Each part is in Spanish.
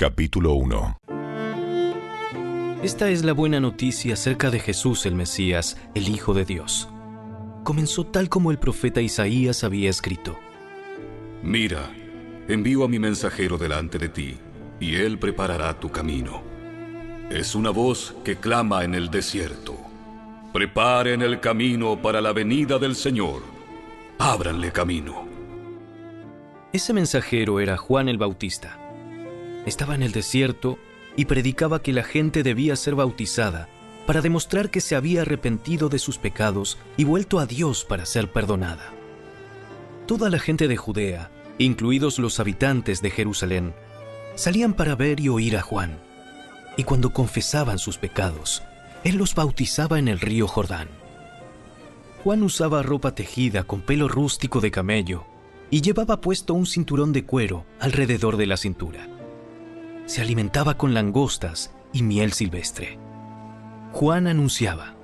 Capítulo 1. Esta es la buena noticia acerca de Jesús el Mesías, el Hijo de Dios. Comenzó tal como el profeta Isaías había escrito. Mira, envío a mi mensajero delante de ti, y él preparará tu camino. Es una voz que clama en el desierto. Preparen el camino para la venida del Señor. Ábranle camino. Ese mensajero era Juan el Bautista. Estaba en el desierto y predicaba que la gente debía ser bautizada para demostrar que se había arrepentido de sus pecados y vuelto a Dios para ser perdonada. Toda la gente de Judea, incluidos los habitantes de Jerusalén, salían para ver y oír a Juan. Y cuando confesaban sus pecados, él los bautizaba en el río Jordán. Juan usaba ropa tejida con pelo rústico de camello y llevaba puesto un cinturón de cuero alrededor de la cintura. Se alimentaba con langostas y miel silvestre. Juan anunciaba: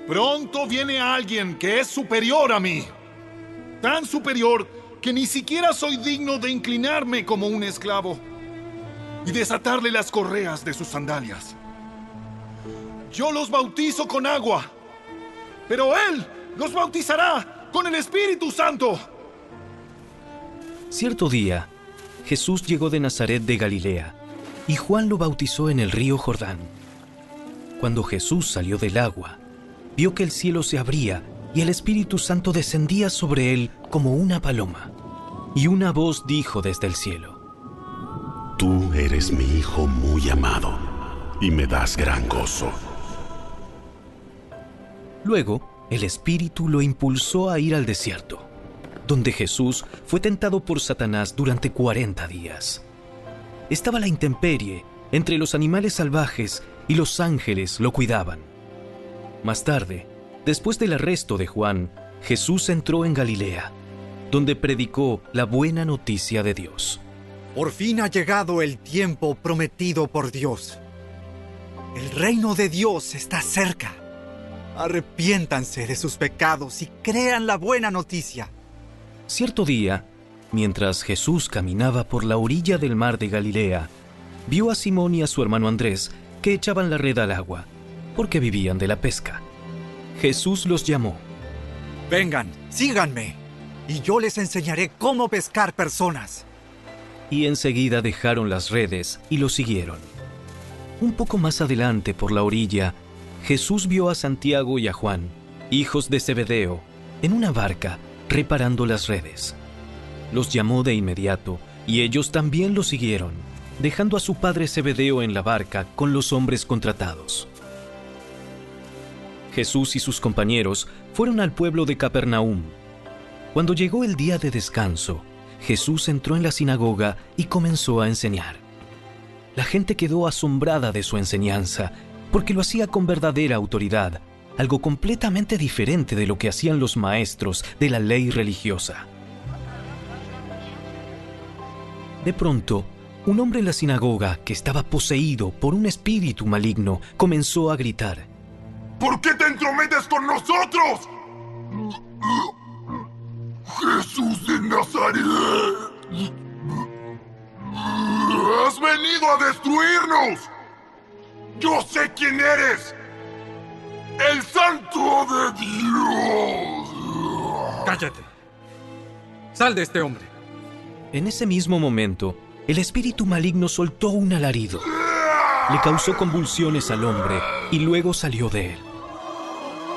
Pronto viene alguien que es superior a mí. Tan superior que ni siquiera soy digno de inclinarme como un esclavo y desatarle las correas de sus sandalias. Yo los bautizo con agua, pero Él los bautizará con el Espíritu Santo. Cierto día, Jesús llegó de Nazaret de Galilea, y Juan lo bautizó en el río Jordán. Cuando Jesús salió del agua, vio que el cielo se abría y el Espíritu Santo descendía sobre él como una paloma. Y una voz dijo desde el cielo: Tú eres mi Hijo muy amado, y me das gran gozo. Luego, el Espíritu lo impulsó a ir al desierto, donde Jesús fue tentado por Satanás durante 40 días. Estaba la intemperie entre los animales salvajes y los ángeles lo cuidaban. Más tarde, después del arresto de Juan, Jesús entró en Galilea, donde predicó la buena noticia de Dios. Por fin ha llegado el tiempo prometido por Dios. El reino de Dios está cerca. Arrepiéntanse de sus pecados y crean la buena noticia. Cierto día, mientras Jesús caminaba por la orilla del mar de Galilea, vio a Simón y a su hermano Andrés que echaban la red al agua, porque vivían de la pesca. Jesús los llamó. Vengan, síganme, y yo les enseñaré cómo pescar personas. Y enseguida dejaron las redes y lo siguieron. Un poco más adelante por la orilla, Jesús vio a Santiago y a Juan, hijos de Zebedeo, en una barca reparando las redes. Los llamó de inmediato y ellos también lo siguieron, dejando a su padre Zebedeo en la barca con los hombres contratados. Jesús y sus compañeros fueron al pueblo de Capernaum. Cuando llegó el día de descanso, Jesús entró en la sinagoga y comenzó a enseñar. La gente quedó asombrada de su enseñanza, porque lo hacía con verdadera autoridad, algo completamente diferente de lo que hacían los maestros de la ley religiosa. De pronto, un hombre en la sinagoga, que estaba poseído por un espíritu maligno, comenzó a gritar: ¿Por qué te entrometes con nosotros? Jesús de Nazaret, has venido a destruirnos. Yo sé quién eres, el Santo de Dios. ¡Cállate! ¡Sal de este hombre! En ese mismo momento, el espíritu maligno soltó un alarido. Le causó convulsiones al hombre y luego salió de él.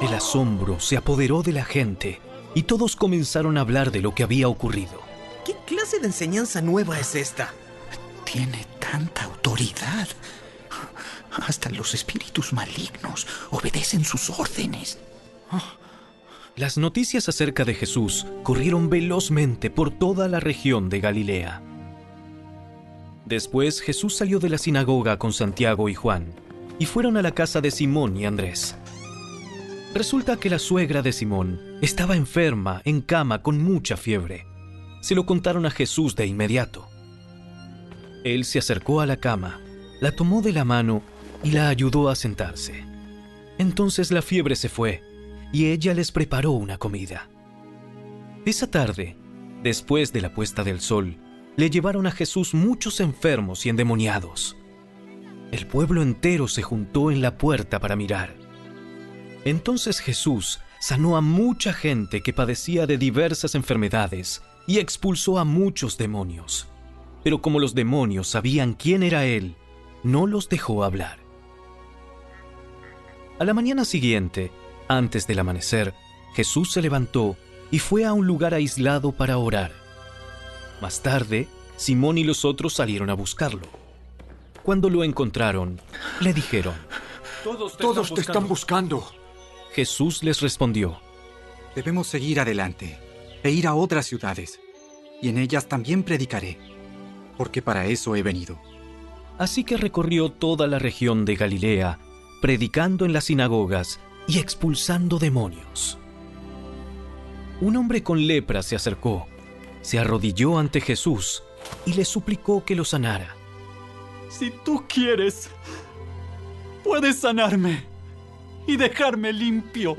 El asombro se apoderó de la gente y todos comenzaron a hablar de lo que había ocurrido. ¿Qué clase de enseñanza nueva es esta? Tiene tanta autoridad. Hasta los espíritus malignos obedecen sus órdenes. Las noticias acerca de Jesús corrieron velozmente por toda la región de Galilea. Después Jesús salió de la sinagoga con Santiago y Juan y fueron a la casa de Simón y Andrés. Resulta que la suegra de Simón estaba enferma en cama con mucha fiebre. Se lo contaron a Jesús de inmediato. Él se acercó a la cama, la tomó de la mano y la ayudó a sentarse. Entonces la fiebre se fue y ella les preparó una comida. Esa tarde, después de la puesta del sol, le llevaron a Jesús muchos enfermos y endemoniados. El pueblo entero se juntó en la puerta para mirar. Entonces Jesús sanó a mucha gente que padecía de diversas enfermedades y expulsó a muchos demonios. Pero como los demonios sabían quién era Él, no los dejó hablar. A la mañana siguiente, antes del amanecer, Jesús se levantó y fue a un lugar aislado para orar. Más tarde, Simón y los otros salieron a buscarlo. Cuando lo encontraron, le dijeron: Todos te están buscando. Jesús les respondió: Debemos seguir adelante e ir a otras ciudades, y en ellas también predicaré, porque para eso he venido. Así que recorrió toda la región de Galilea, predicando en las sinagogas y expulsando demonios. Un hombre con lepra se acercó, se arrodilló ante Jesús y le suplicó que lo sanara. Si tú quieres, puedes sanarme y dejarme limpio.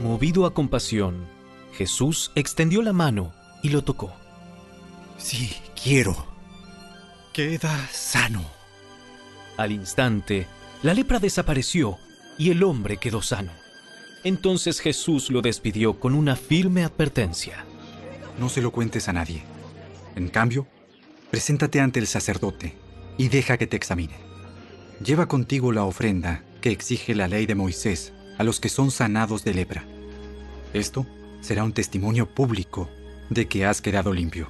Movido a compasión, Jesús extendió la mano y lo tocó. Sí, quiero. Queda sano. Al instante, la lepra desapareció y el hombre quedó sano. Entonces Jesús lo despidió con una firme advertencia. No se lo cuentes a nadie. En cambio, preséntate ante el sacerdote y deja que te examine. Lleva contigo la ofrenda que exige la ley de Moisés a los que son sanados de lepra. Esto será un testimonio público de que has quedado limpio.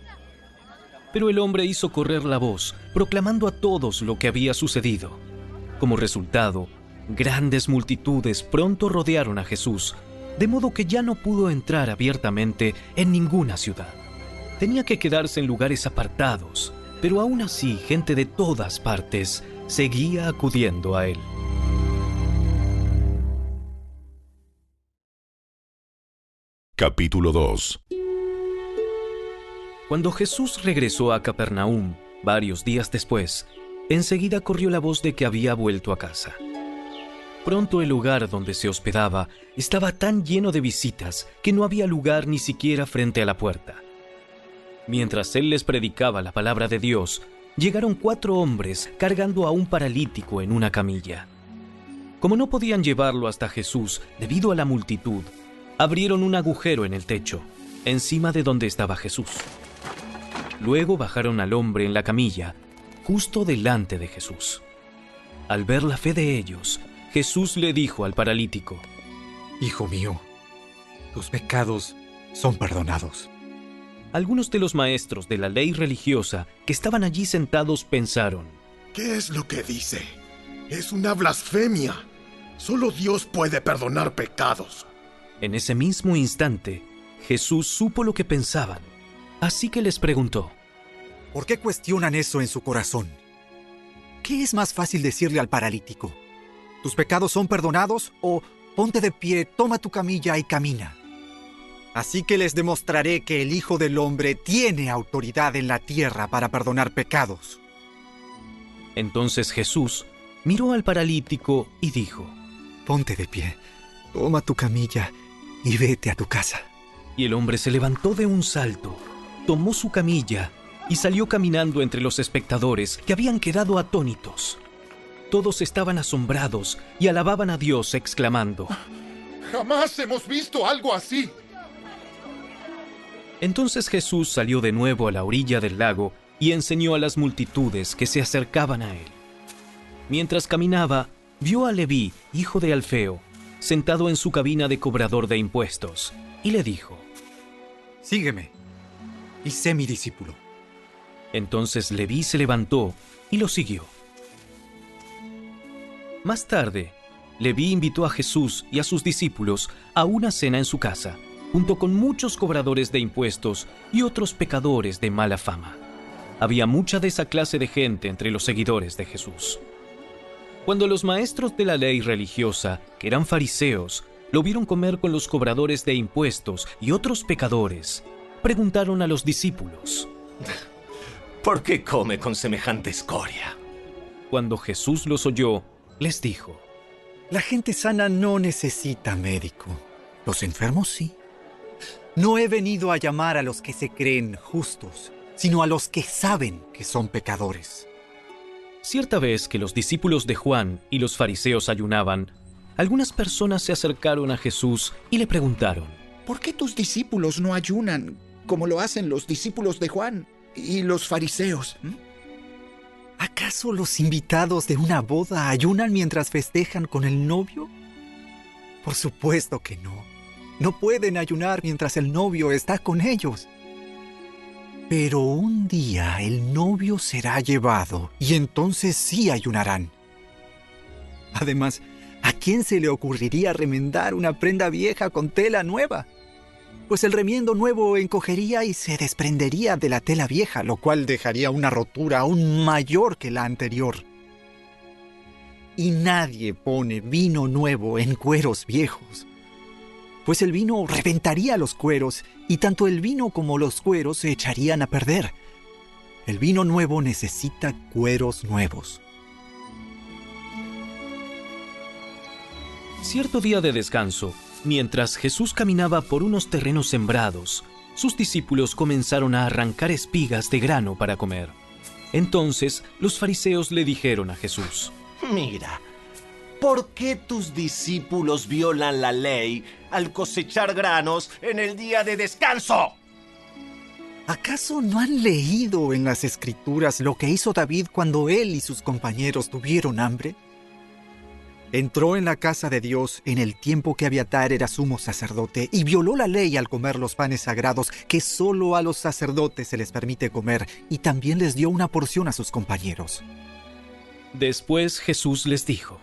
Pero el hombre hizo correr la voz, proclamando a todos lo que había sucedido. Como resultado, grandes multitudes pronto rodearon a Jesús, de modo que ya no pudo entrar abiertamente en ninguna ciudad. Tenía que quedarse en lugares apartados, pero aún así gente de todas partes seguía acudiendo a él. Capítulo 2. Cuando Jesús regresó a Capernaum, varios días después, enseguida corrió la voz de que había vuelto a casa. Pronto el lugar donde se hospedaba estaba tan lleno de visitas que no había lugar ni siquiera frente a la puerta. Mientras él les predicaba la palabra de Dios, llegaron 4 hombres cargando a un paralítico en una camilla. Como no podían llevarlo hasta Jesús debido a la multitud, abrieron un agujero en el techo, encima de donde estaba Jesús. Luego bajaron al hombre en la camilla, justo delante de Jesús. Al ver la fe de ellos, Jesús le dijo al paralítico: Hijo mío, tus pecados son perdonados. Algunos de los maestros de la ley religiosa que estaban allí sentados pensaron: ¿Qué es lo que dice? Es una blasfemia. Solo Dios puede perdonar pecados. En ese mismo instante, Jesús supo lo que pensaban, así que les preguntó: ¿Por qué cuestionan eso en su corazón? ¿Qué es más fácil decirle al paralítico? ¿Tus pecados son perdonados? ¿O ponte de pie, toma tu camilla y camina? Así que les demostraré que el Hijo del Hombre tiene autoridad en la tierra para perdonar pecados. Entonces Jesús miró al paralítico y dijo: Ponte de pie, toma tu camilla y vete a tu casa. Y el hombre se levantó de un salto, tomó su camilla y salió caminando entre los espectadores que habían quedado atónitos. Todos estaban asombrados y alababan a Dios exclamando: ¡Jamás hemos visto algo así! Entonces Jesús salió de nuevo a la orilla del lago y enseñó a las multitudes que se acercaban a él. Mientras caminaba, vio a Leví, hijo de Alfeo, sentado en su cabina de cobrador de impuestos, y le dijo: Sígueme y sé mi discípulo. Entonces Leví se levantó y lo siguió. Más tarde, Leví invitó a Jesús y a sus discípulos a una cena en su casa, junto con muchos cobradores de impuestos y otros pecadores de mala fama. Había mucha de esa clase de gente entre los seguidores de Jesús. Cuando los maestros de la ley religiosa, que eran fariseos, lo vieron comer con los cobradores de impuestos y otros pecadores, preguntaron a los discípulos: ¿Por qué come con semejante escoria? Cuando Jesús los oyó, les dijo: La gente sana no necesita médico. Los enfermos sí. No he venido a llamar a los que se creen justos, sino a los que saben que son pecadores. Cierta vez que los discípulos de Juan y los fariseos ayunaban, algunas personas se acercaron a Jesús y le preguntaron: ¿por qué tus discípulos no ayunan como lo hacen los discípulos de Juan y los fariseos? ¿Acaso los invitados de una boda ayunan mientras festejan con el novio? Por supuesto que no. No pueden ayunar mientras el novio está con ellos. Pero un día el novio será llevado y entonces sí ayunarán. Además, ¿a quién se le ocurriría remendar una prenda vieja con tela nueva? Pues el remiendo nuevo encogería y se desprendería de la tela vieja, lo cual dejaría una rotura aún mayor que la anterior. Y nadie pone vino nuevo en cueros viejos, pues el vino reventaría los cueros y tanto el vino como los cueros se echarían a perder. El vino nuevo necesita cueros nuevos. Cierto día de descanso, mientras Jesús caminaba por unos terrenos sembrados, sus discípulos comenzaron a arrancar espigas de grano para comer. Entonces los fariseos le dijeron a Jesús: Mira, ¿por qué tus discípulos violan la ley al cosechar granos en el día de descanso? ¿Acaso no han leído en las Escrituras lo que hizo David cuando él y sus compañeros tuvieron hambre? Entró en la casa de Dios en el tiempo que Abiatar era sumo sacerdote y violó la ley al comer los panes sagrados que solo a los sacerdotes se les permite comer, y también les dio una porción a sus compañeros. Después Jesús les dijo: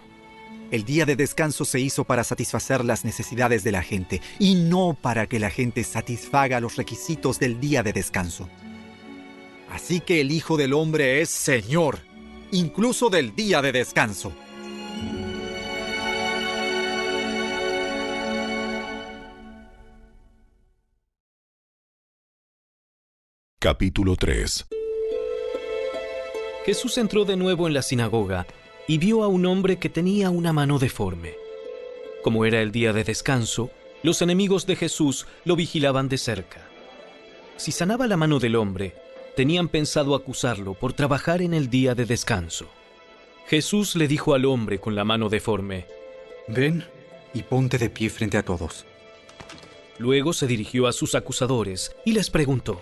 el día de descanso se hizo para satisfacer las necesidades de la gente y no para que la gente satisfaga los requisitos del día de descanso. Así que el Hijo del Hombre es Señor, incluso del día de descanso. Capítulo 3. Jesús entró de nuevo en la sinagoga y vio a un hombre que tenía una mano deforme. Como era el día de descanso, los enemigos de Jesús lo vigilaban de cerca. Si sanaba la mano del hombre, tenían pensado acusarlo por trabajar en el día de descanso. Jesús le dijo al hombre con la mano deforme: ven y ponte de pie frente a todos. Luego se dirigió a sus acusadores y les preguntó: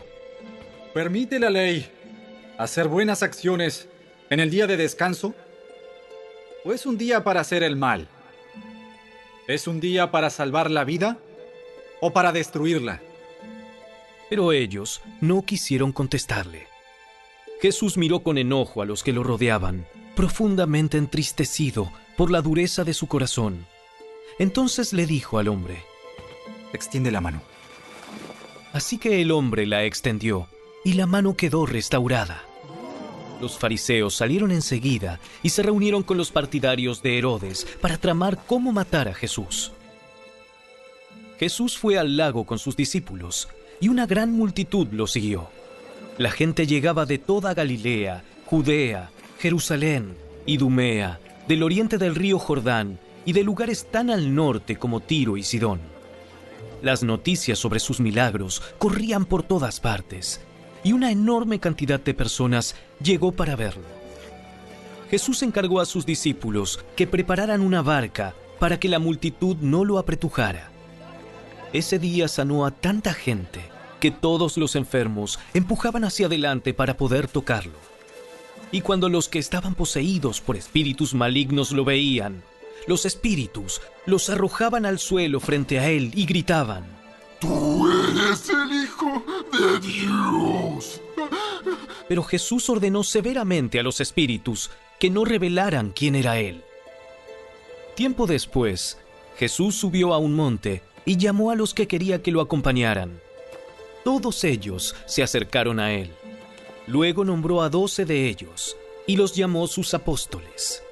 ¿permite la ley hacer buenas acciones en el día de descanso? ¿O es un día para hacer el mal? ¿Es un día para salvar la vida o para destruirla? Pero ellos no quisieron contestarle. Jesús miró con enojo a los que lo rodeaban, profundamente entristecido por la dureza de su corazón. Entonces le dijo al hombre: extiende la mano. Así que el hombre la extendió y la mano quedó restaurada. Los fariseos salieron enseguida y se reunieron con los partidarios de Herodes para tramar cómo matar a Jesús. Jesús fue al lago con sus discípulos y una gran multitud lo siguió. La gente llegaba de toda Galilea, Judea, Jerusalén, Idumea, del oriente del río Jordán y de lugares tan al norte como Tiro y Sidón. Las noticias sobre sus milagros corrían por todas partes, y una enorme cantidad de personas llegó para verlo. Jesús encargó a sus discípulos que prepararan una barca para que la multitud no lo apretujara. Ese día sanó a tanta gente que todos los enfermos empujaban hacia adelante para poder tocarlo. Y cuando los que estaban poseídos por espíritus malignos lo veían, los espíritus los arrojaban al suelo frente a él y gritaban: ¡tú eres el Hijo de Dios! Pero Jesús ordenó severamente a los espíritus que no revelaran quién era él. Tiempo después, Jesús subió a un monte y llamó a los que quería que lo acompañaran. Todos ellos se acercaron a él. Luego nombró a 12 de ellos y los llamó sus apóstoles.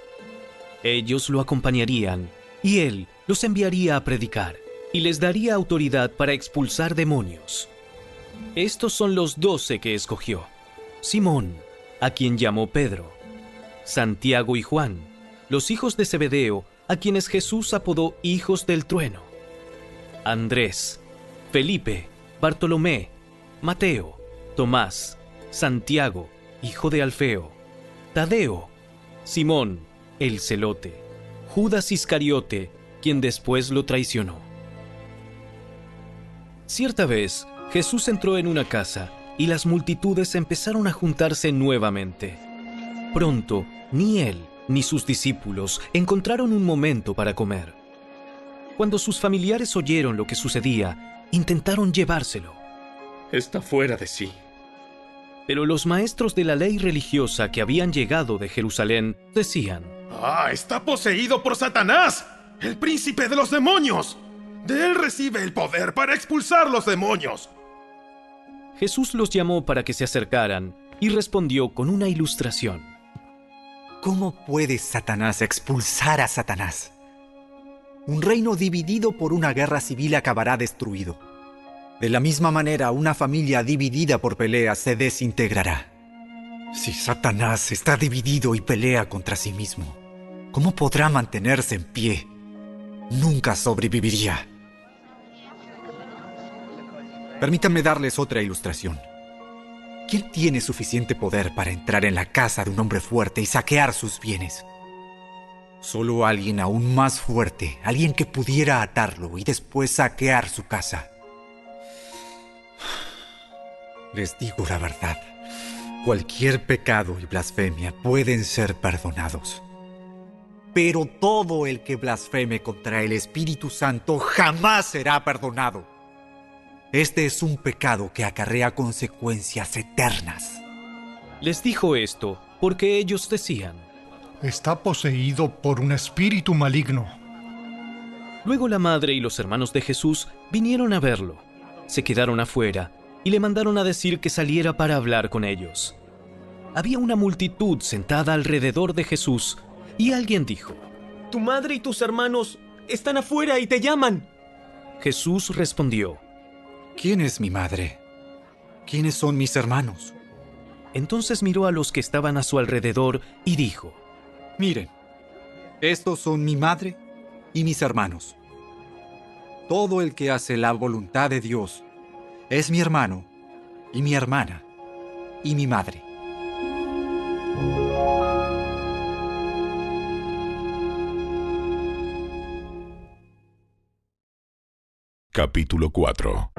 Ellos lo acompañarían y él los enviaría a predicar y les daría autoridad para expulsar demonios. Estos son los 12 que escogió: Simón, a quien llamó Pedro; Santiago y Juan, los hijos de Zebedeo, a quienes Jesús apodó hijos del trueno; Andrés, Felipe, Bartolomé, Mateo, Tomás, Santiago, hijo de Alfeo, Tadeo, Simón, el celote, Judas Iscariote, quien después lo traicionó. Cierta vez, Jesús entró en una casa y las multitudes empezaron a juntarse nuevamente. Pronto, ni él ni sus discípulos encontraron un momento para comer. Cuando sus familiares oyeron lo que sucedía, intentaron llevárselo. Está fuera de sí. Pero los maestros de la ley religiosa que habían llegado de Jerusalén decían: ¡Ah, está poseído por Satanás, el príncipe de los demonios! De él recibe el poder para expulsar los demonios. Jesús los llamó para que se acercaran y respondió con una ilustración. ¿Cómo puede Satanás expulsar a Satanás? Un reino dividido por una guerra civil acabará destruido. De la misma manera, una familia dividida por peleas se desintegrará. Si Satanás está dividido y pelea contra sí mismo, ¿cómo podrá mantenerse en pie? Nunca sobreviviría. Permítanme darles otra ilustración. ¿Quién tiene suficiente poder para entrar en la casa de un hombre fuerte y saquear sus bienes? Solo alguien aún más fuerte, alguien que pudiera atarlo y después saquear su casa. Les digo la verdad, cualquier pecado y blasfemia pueden ser perdonados. Pero todo el que blasfeme contra el Espíritu Santo jamás será perdonado. Este es un pecado que acarrea consecuencias eternas. Les dijo esto porque ellos decían: está poseído por un espíritu maligno. Luego la madre y los hermanos de Jesús vinieron a verlo. Se quedaron afuera y le mandaron a decir que saliera para hablar con ellos. Había una multitud sentada alrededor de Jesús y alguien dijo: Tu madre y tus hermanos están afuera y te llaman. Jesús respondió: ¿Quién es mi madre? ¿Quiénes son mis hermanos? Entonces miró a los que estaban a su alrededor y dijo: Miren, estos son mi madre y mis hermanos. Todo el que hace la voluntad de Dios es mi hermano y mi hermana y mi madre. Capítulo 4.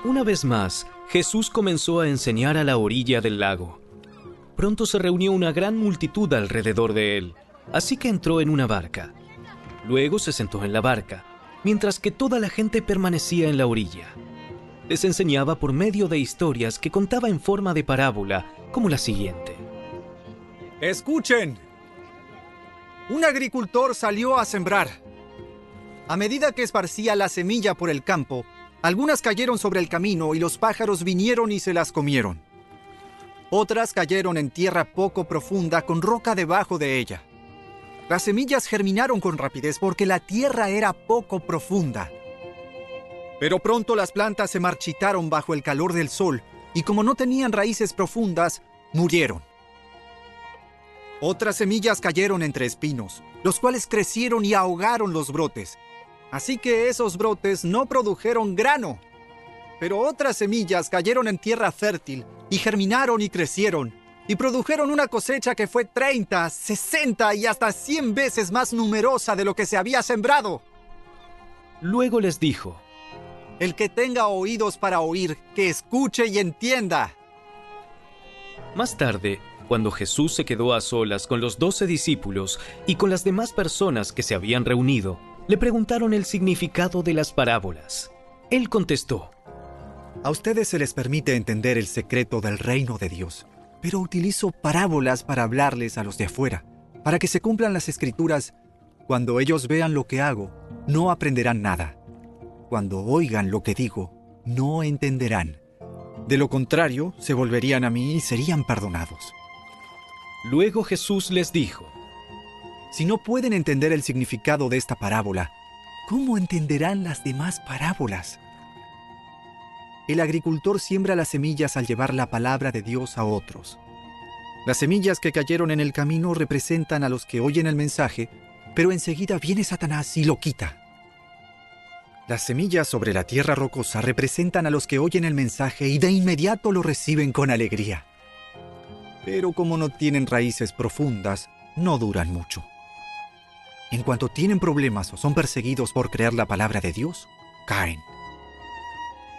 Una vez más, Jesús comenzó a enseñar a la orilla del lago. Pronto se reunió una gran multitud alrededor de él, así que entró en una barca. Luego se sentó en la barca, mientras que toda la gente permanecía en la orilla. Les enseñaba por medio de historias que contaba en forma de parábola, como la siguiente. ¡Escuchen! Un agricultor salió a sembrar. A medida que esparcía la semilla por el campo, algunas cayeron sobre el camino y los pájaros vinieron y se las comieron. Otras cayeron en tierra poco profunda con roca debajo de ella. Las semillas germinaron con rapidez porque la tierra era poco profunda. Pero pronto las plantas se marchitaron bajo el calor del sol y como no tenían raíces profundas, murieron. Otras semillas cayeron entre espinos, los cuales crecieron y ahogaron los brotes. Así que esos brotes no produjeron grano. Pero otras semillas cayeron en tierra fértil y germinaron y crecieron, y produjeron una cosecha que fue 30, 60 y hasta 100 veces más numerosa de lo que se había sembrado. Luego les dijo: El que tenga oídos para oír, que escuche y entienda. Más tarde, cuando Jesús se quedó a solas con los 12 discípulos y con las demás personas que se habían reunido, le preguntaron el significado de las parábolas. Él contestó: A ustedes se les permite entender el secreto del reino de Dios, pero utilizo parábolas para hablarles a los de afuera, para que se cumplan las escrituras. Cuando ellos vean lo que hago, no aprenderán nada. Cuando oigan lo que digo, no entenderán. De lo contrario, se volverían a mí y serían perdonados. Luego Jesús les dijo: Si no pueden entender el significado de esta parábola, ¿cómo entenderán las demás parábolas? El agricultor siembra las semillas al llevar la palabra de Dios a otros. Las semillas que cayeron en el camino representan a los que oyen el mensaje, pero enseguida viene Satanás y lo quita. Las semillas sobre la tierra rocosa representan a los que oyen el mensaje y de inmediato lo reciben con alegría. Pero como no tienen raíces profundas, no duran mucho. En cuanto tienen problemas o son perseguidos por creer la palabra de Dios, caen.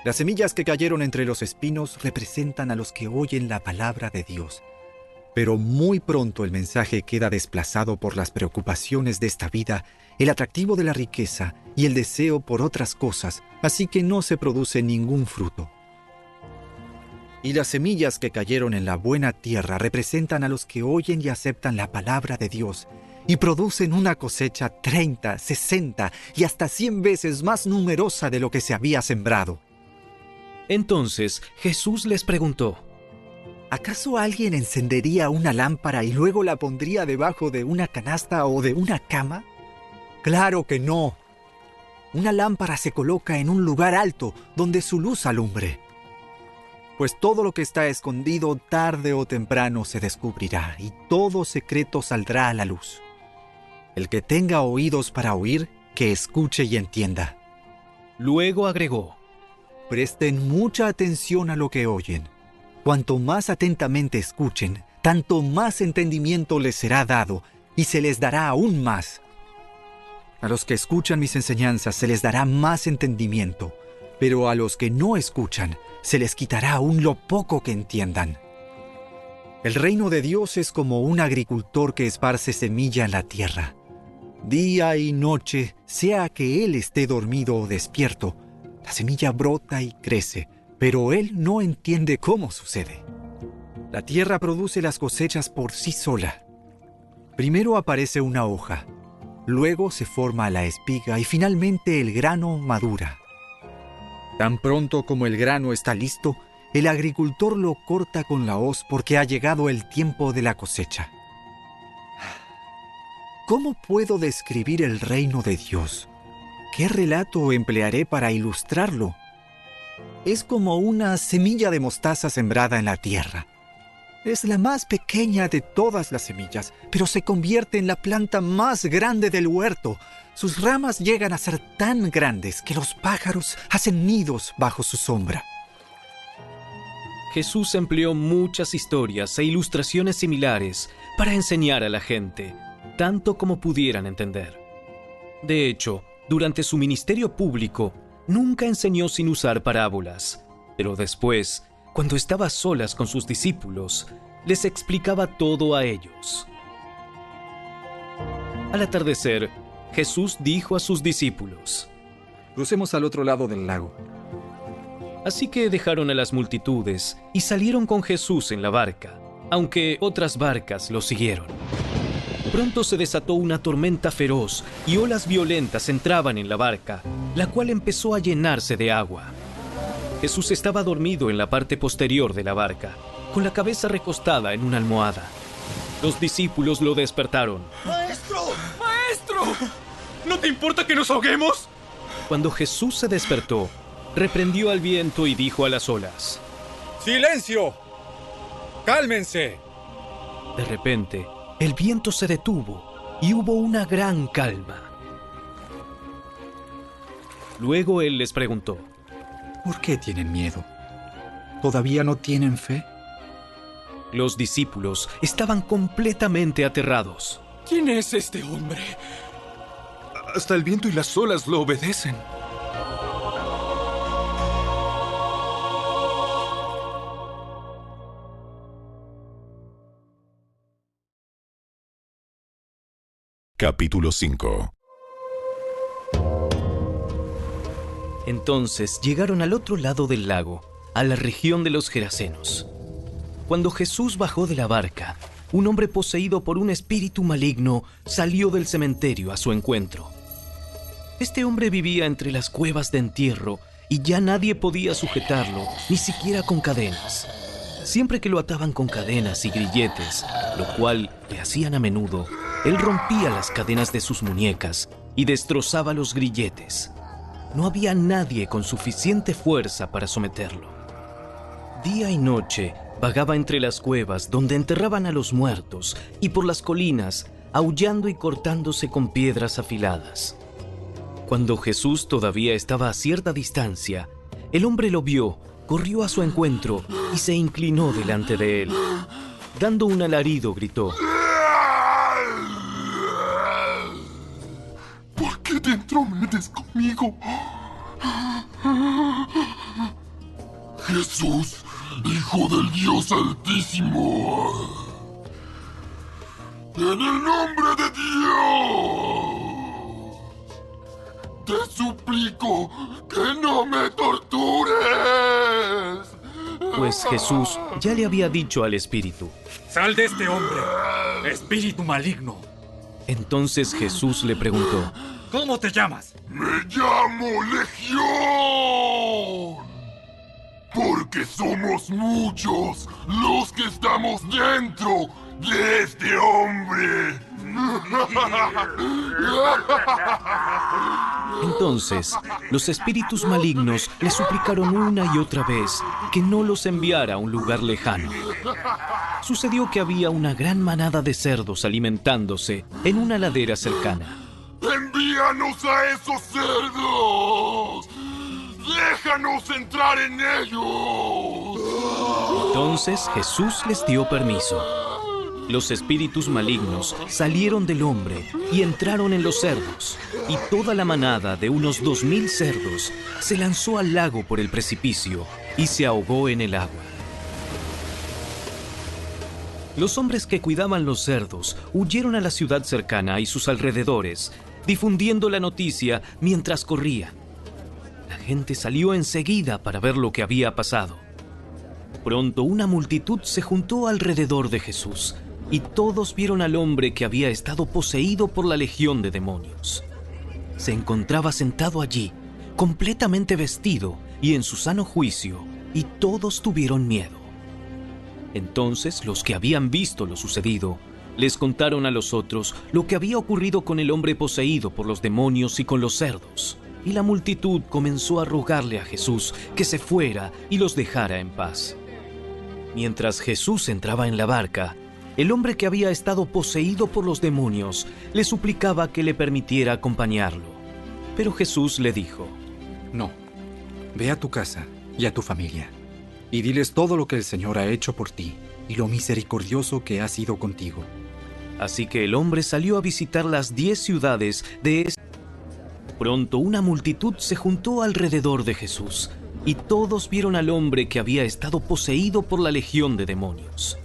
Las semillas que cayeron entre los espinos representan a los que oyen la palabra de Dios. Pero muy pronto el mensaje queda desplazado por las preocupaciones de esta vida, el atractivo de la riqueza y el deseo por otras cosas, así que no se produce ningún fruto. Y las semillas que cayeron en la buena tierra representan a los que oyen y aceptan la palabra de Dios y producen una cosecha 30, 60 y hasta 100 veces más numerosa de lo que se había sembrado. Entonces Jesús les preguntó: ¿acaso alguien encendería una lámpara y luego la pondría debajo de una canasta o de una cama? ¡Claro que no! Una lámpara se coloca en un lugar alto donde su luz alumbre. Pues todo lo que está escondido tarde o temprano se descubrirá y todo secreto saldrá a la luz. El que tenga oídos para oír, que escuche y entienda. Luego agregó: presten mucha atención a lo que oyen. Cuanto más atentamente escuchen, tanto más entendimiento les será dado y se les dará aún más. A los que escuchan mis enseñanzas se les dará más entendimiento, pero a los que no escuchan se les quitará aún lo poco que entiendan. El reino de Dios es como un agricultor que esparce semilla en la tierra. Día y noche, sea que él esté dormido o despierto, la semilla brota y crece, pero él no entiende cómo sucede. La tierra produce las cosechas por sí sola. Primero aparece una hoja, luego se forma la espiga y finalmente el grano madura. Tan pronto como el grano está listo, el agricultor lo corta con la hoz porque ha llegado el tiempo de la cosecha. ¿Cómo puedo describir el reino de Dios? ¿Qué relato emplearé para ilustrarlo? Es como una semilla de mostaza sembrada en la tierra. Es la más pequeña de todas las semillas, pero se convierte en la planta más grande del huerto. Sus ramas llegan a ser tan grandes que los pájaros hacen nidos bajo su sombra. Jesús empleó muchas historias e ilustraciones similares para enseñar a la gente, tanto como pudieran entender. De hecho, durante su ministerio público, nunca enseñó sin usar parábolas, pero después, cuando estaba a solas con sus discípulos, les explicaba todo a ellos. Al atardecer, Jesús dijo a sus discípulos: crucemos al otro lado del lago. Así que dejaron a las multitudes y salieron con Jesús en la barca, aunque otras barcas lo siguieron. Pronto se desató una tormenta feroz y olas violentas entraban en la barca, la cual empezó a llenarse de agua. Jesús estaba dormido en la parte posterior de la barca, con la cabeza recostada en una almohada. Los discípulos lo despertaron. ¡Maestro! ¡Maestro! ¿No te importa que nos ahoguemos? Cuando Jesús se despertó, reprendió al viento y dijo a las olas: ¡silencio! ¡Cálmense! De repente, el viento se detuvo y hubo una gran calma. Luego él les preguntó: ¿por qué tienen miedo? ¿Todavía no tienen fe? Los discípulos estaban completamente aterrados. ¿Quién es este hombre? Hasta el viento y las olas lo obedecen. Capítulo 5. Entonces llegaron al otro lado del lago, a la región de los Gerasenos. Cuando Jesús bajó de la barca, un hombre poseído por un espíritu maligno salió del cementerio a su encuentro. Este hombre vivía entre las cuevas de entierro y ya nadie podía sujetarlo, ni siquiera con cadenas. Siempre que lo ataban con cadenas y grilletes, lo cual le hacían a menudo, él rompía las cadenas de sus muñecas y destrozaba los grilletes. No había nadie con suficiente fuerza para someterlo. Día y noche vagaba entre las cuevas donde enterraban a los muertos y por las colinas, aullando y cortándose con piedras afiladas. Cuando Jesús todavía estaba a cierta distancia, el hombre lo vio, corrió a su encuentro y se inclinó delante de él. Dando un alarido, gritó: ¿Por qué te entrometes conmigo? Jesús, Hijo del Dios Altísimo. En el nombre de Dios, te suplico que no me tortures. Pues Jesús ya le había dicho al espíritu: ¡Sal de este hombre, espíritu maligno! Entonces Jesús le preguntó: ¿Cómo te llamas? Me llamo Legión, porque somos muchos los que estamos dentro de este hombre. Entonces, los espíritus malignos le suplicaron una y otra vez que no los enviara a un lugar lejano. Sucedió que había una gran manada de cerdos alimentándose en una ladera cercana. ¡Envíanos a esos cerdos! ¡Déjanos entrar en ellos! Entonces Jesús les dio permiso. Los espíritus malignos salieron del hombre y entraron en los cerdos, y toda la manada de unos 2000 cerdos se lanzó al lago por el precipicio y se ahogó en el agua. Los hombres que cuidaban los cerdos huyeron a la ciudad cercana y sus alrededores, difundiendo la noticia mientras corrían. La gente salió enseguida para ver lo que había pasado. Pronto una multitud se juntó alrededor de Jesús, y todos vieron al hombre que había estado poseído por la legión de demonios. Se encontraba sentado allí, completamente vestido y en su sano juicio, y todos tuvieron miedo. Entonces los que habían visto lo sucedido les contaron a los otros lo que había ocurrido con el hombre poseído por los demonios y con los cerdos. Y la multitud comenzó a rogarle a Jesús que se fuera y los dejara en paz. Mientras Jesús entraba en la barca, el hombre que había estado poseído por los demonios le suplicaba que le permitiera acompañarlo. Pero Jesús le dijo: No, ve a tu casa y a tu familia, y diles todo lo que el Señor ha hecho por ti y lo misericordioso que ha sido contigo. Así que el hombre salió a visitar las 10 ciudades de ese. Pronto una multitud se juntó alrededor de Jesús, y todos vieron al hombre que había estado poseído por la legión de demonios.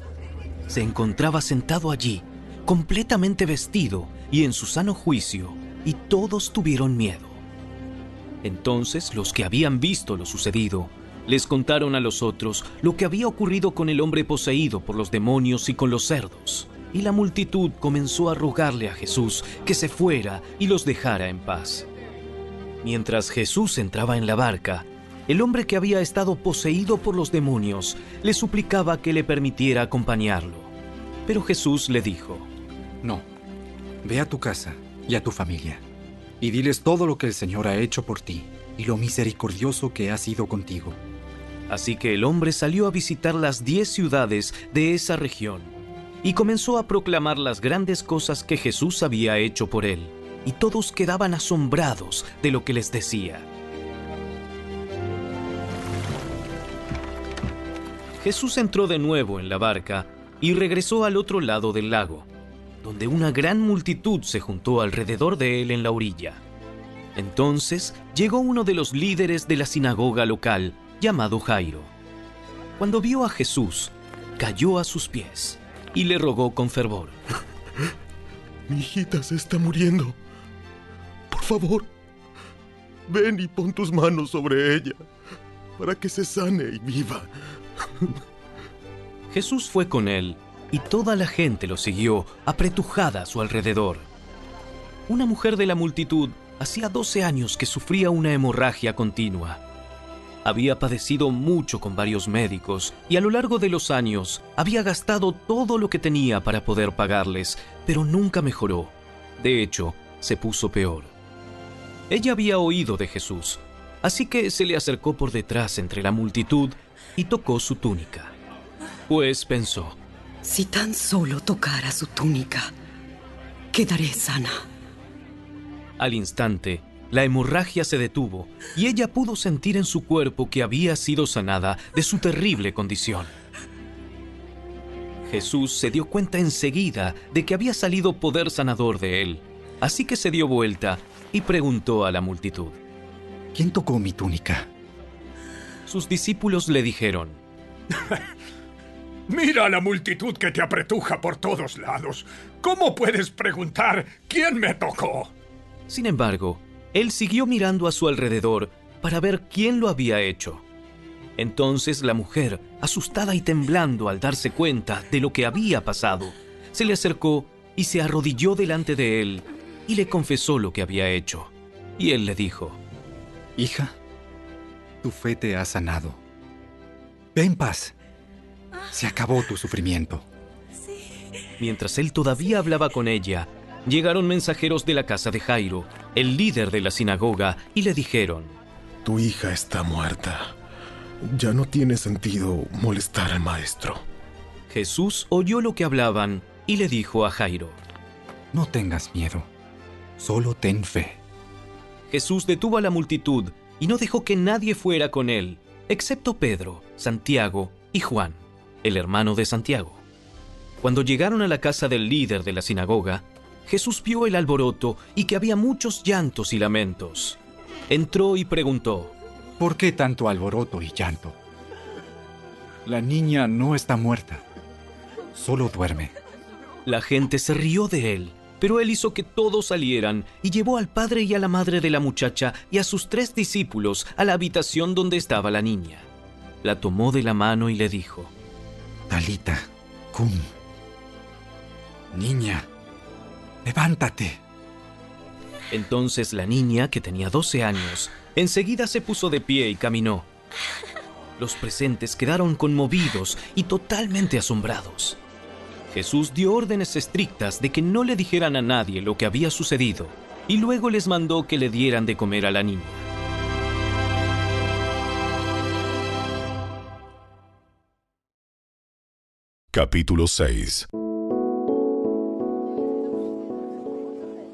Se encontraba sentado allí, completamente vestido y en su sano juicio, y todos tuvieron miedo. Entonces los que habían visto lo sucedido les contaron a los otros lo que había ocurrido con el hombre poseído por los demonios y con los cerdos. Y la multitud comenzó a rogarle a Jesús que se fuera y los dejara en paz. Mientras Jesús entraba en la barca, el hombre que había estado poseído por los demonios le suplicaba que le permitiera acompañarlo. Pero Jesús le dijo: No, ve a tu casa y a tu familia, y diles todo lo que el Señor ha hecho por ti y lo misericordioso que ha sido contigo. Así que el hombre salió a visitar las 10 ciudades de esa región y comenzó a proclamar las grandes cosas que Jesús había hecho por él, y todos quedaban asombrados de lo que les decía. Jesús entró de nuevo en la barca y regresó al otro lado del lago, donde una gran multitud se juntó alrededor de él en la orilla. Entonces llegó uno de los líderes de la sinagoga local, llamado Jairo. Cuando vio a Jesús, cayó a sus pies y le rogó con fervor: Mi hijita se está muriendo. Por favor, ven y pon tus manos sobre ella para que se sane y viva. Jesús fue con él y toda la gente lo siguió, apretujada a su alrededor. Una mujer de la multitud hacía 12 años que sufría una hemorragia continua. Había padecido mucho con varios médicos y a lo largo de los años había gastado todo lo que tenía para poder pagarles, pero nunca mejoró. De hecho, se puso peor. Ella había oído de Jesús, así que se le acercó por detrás entre la multitud y tocó su túnica. Pues pensó: si tan solo tocara su túnica, quedaré sana. Al instante, la hemorragia se detuvo y ella pudo sentir en su cuerpo que había sido sanada de su terrible condición. Jesús se dio cuenta enseguida de que había salido poder sanador de él, así que se dio vuelta y preguntó a la multitud: ¿Quién tocó mi túnica? Sus discípulos le dijeron: Mira a la multitud que te apretuja por todos lados. ¿Cómo puedes preguntar quién me tocó? Sin embargo, él siguió mirando a su alrededor para ver quién lo había hecho. Entonces la mujer, asustada y temblando al darse cuenta de lo que había pasado, se le acercó y se arrodilló delante de él y le confesó lo que había hecho. Y él le dijo: Hija, tu fe te ha sanado. Ve en paz. Se acabó tu sufrimiento. Mientras él todavía hablaba con ella, llegaron mensajeros de la casa de Jairo, el líder de la sinagoga, y le dijeron: Tu hija está muerta. Ya no tiene sentido molestar al maestro. Jesús oyó lo que hablaban y le dijo a Jairo: No tengas miedo, solo ten fe. Jesús detuvo a la multitud y no dejó que nadie fuera con él, excepto Pedro, Santiago y Juan, el hermano de Santiago. Cuando llegaron a la casa del líder de la sinagoga, Jesús vio el alboroto y que había muchos llantos y lamentos. Entró y preguntó: ¿Por qué tanto alboroto y llanto? La niña no está muerta, solo duerme. La gente se rió de él, pero él hizo que todos salieran y llevó al padre y a la madre de la muchacha y a sus 3 discípulos a la habitación donde estaba la niña. La tomó de la mano y le dijo: Talita, cum. Niña, levántate. Entonces la niña, que tenía 12 años, enseguida se puso de pie y caminó. Los presentes quedaron conmovidos y totalmente asombrados. Jesús dio órdenes estrictas de que no le dijeran a nadie lo que había sucedido, y luego les mandó que le dieran de comer a la niña. Capítulo 6.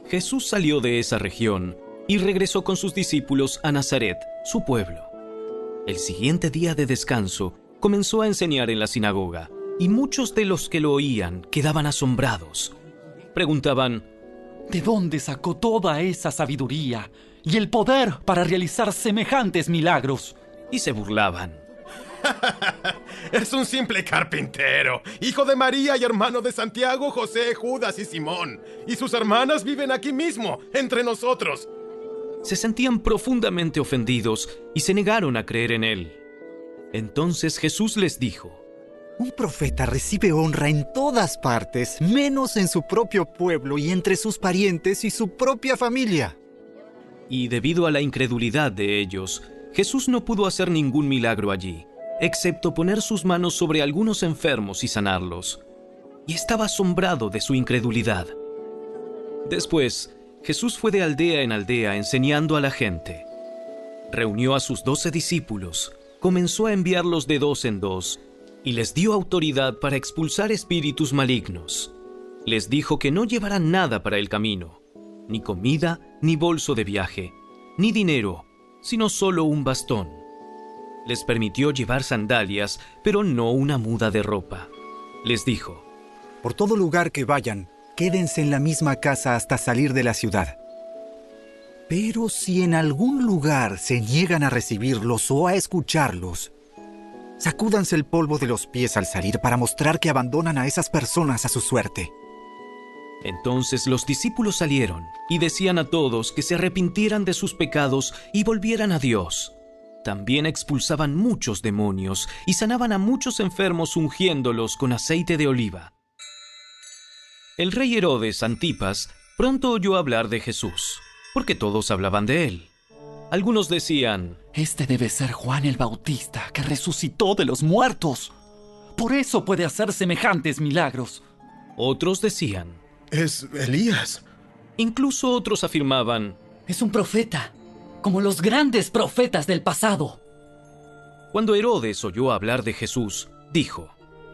Jesús salió de esa región y regresó con sus discípulos a Nazaret, su pueblo. El siguiente día de descanso comenzó a enseñar en la sinagoga, y muchos de los que lo oían quedaban asombrados. Preguntaban: ¿De dónde sacó toda esa sabiduría y el poder para realizar semejantes milagros? Y se burlaban. Es un simple carpintero, hijo de María y hermano de Santiago, José, Judas y Simón. Y sus hermanas viven aquí mismo, entre nosotros. Se sentían profundamente ofendidos y se negaron a creer en él. Entonces Jesús les dijo: Un profeta recibe honra en todas partes, menos en su propio pueblo y entre sus parientes y su propia familia. Y debido a la incredulidad de ellos, Jesús no pudo hacer ningún milagro allí, excepto poner sus manos sobre algunos enfermos y sanarlos. Y estaba asombrado de su incredulidad. Después, Jesús fue de aldea en aldea enseñando a la gente. Reunió a sus 12 discípulos, comenzó a enviarlos de 2 en 2, y les dio autoridad para expulsar espíritus malignos. Les dijo que no llevaran nada para el camino, ni comida, ni bolso de viaje, ni dinero, sino solo un bastón. Les permitió llevar sandalias, pero no una muda de ropa. Les dijo: Por todo lugar que vayan, quédense en la misma casa hasta salir de la ciudad. Pero si en algún lugar se niegan a recibirlos o a escucharlos, sacúdanse el polvo de los pies al salir para mostrar que abandonan a esas personas a su suerte. Entonces los discípulos salieron y decían a todos que se arrepintieran de sus pecados y volvieran a Dios. También expulsaban muchos demonios y sanaban a muchos enfermos ungiéndolos con aceite de oliva. El rey Herodes Antipas pronto oyó hablar de Jesús, porque todos hablaban de él. Algunos decían: Este debe ser Juan el Bautista, que resucitó de los muertos. Por eso puede hacer semejantes milagros. Otros decían: Es Elías. Incluso otros afirmaban: Es un profeta, como los grandes profetas del pasado. Cuando Herodes oyó hablar de Jesús, dijo: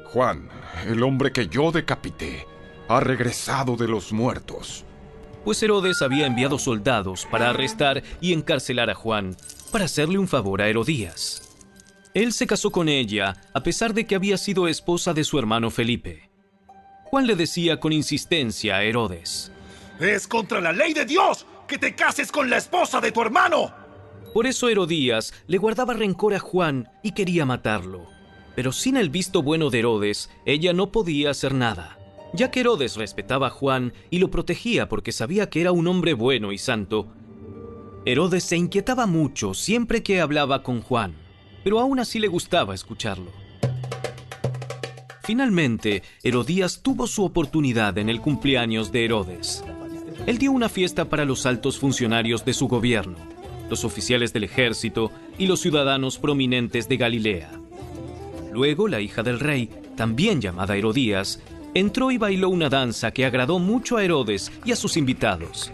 Juan, el hombre que yo decapité, ha regresado de los muertos. pues Herodes había enviado soldados para arrestar y encarcelar a Juan para hacerle un favor a Herodías. Él se casó con ella a pesar de que había sido esposa de su hermano Felipe. Juan le decía con insistencia a Herodes: ¡Es contra la ley de Dios que te cases con la esposa de tu hermano! Por eso Herodías le guardaba rencor a Juan y quería matarlo. Pero sin el visto bueno de Herodes, ella no podía hacer nada, ya que Herodes respetaba a Juan y lo protegía porque sabía que era un hombre bueno y santo. Herodes se inquietaba mucho siempre que hablaba con Juan, pero aún así le gustaba escucharlo. Finalmente, Herodías tuvo su oportunidad en el cumpleaños de Herodes. Él dio una fiesta para los altos funcionarios de su gobierno, los oficiales del ejército y los ciudadanos prominentes de Galilea. Luego, la hija del rey, también llamada Herodías, entró y bailó una danza que agradó mucho a Herodes y a sus invitados.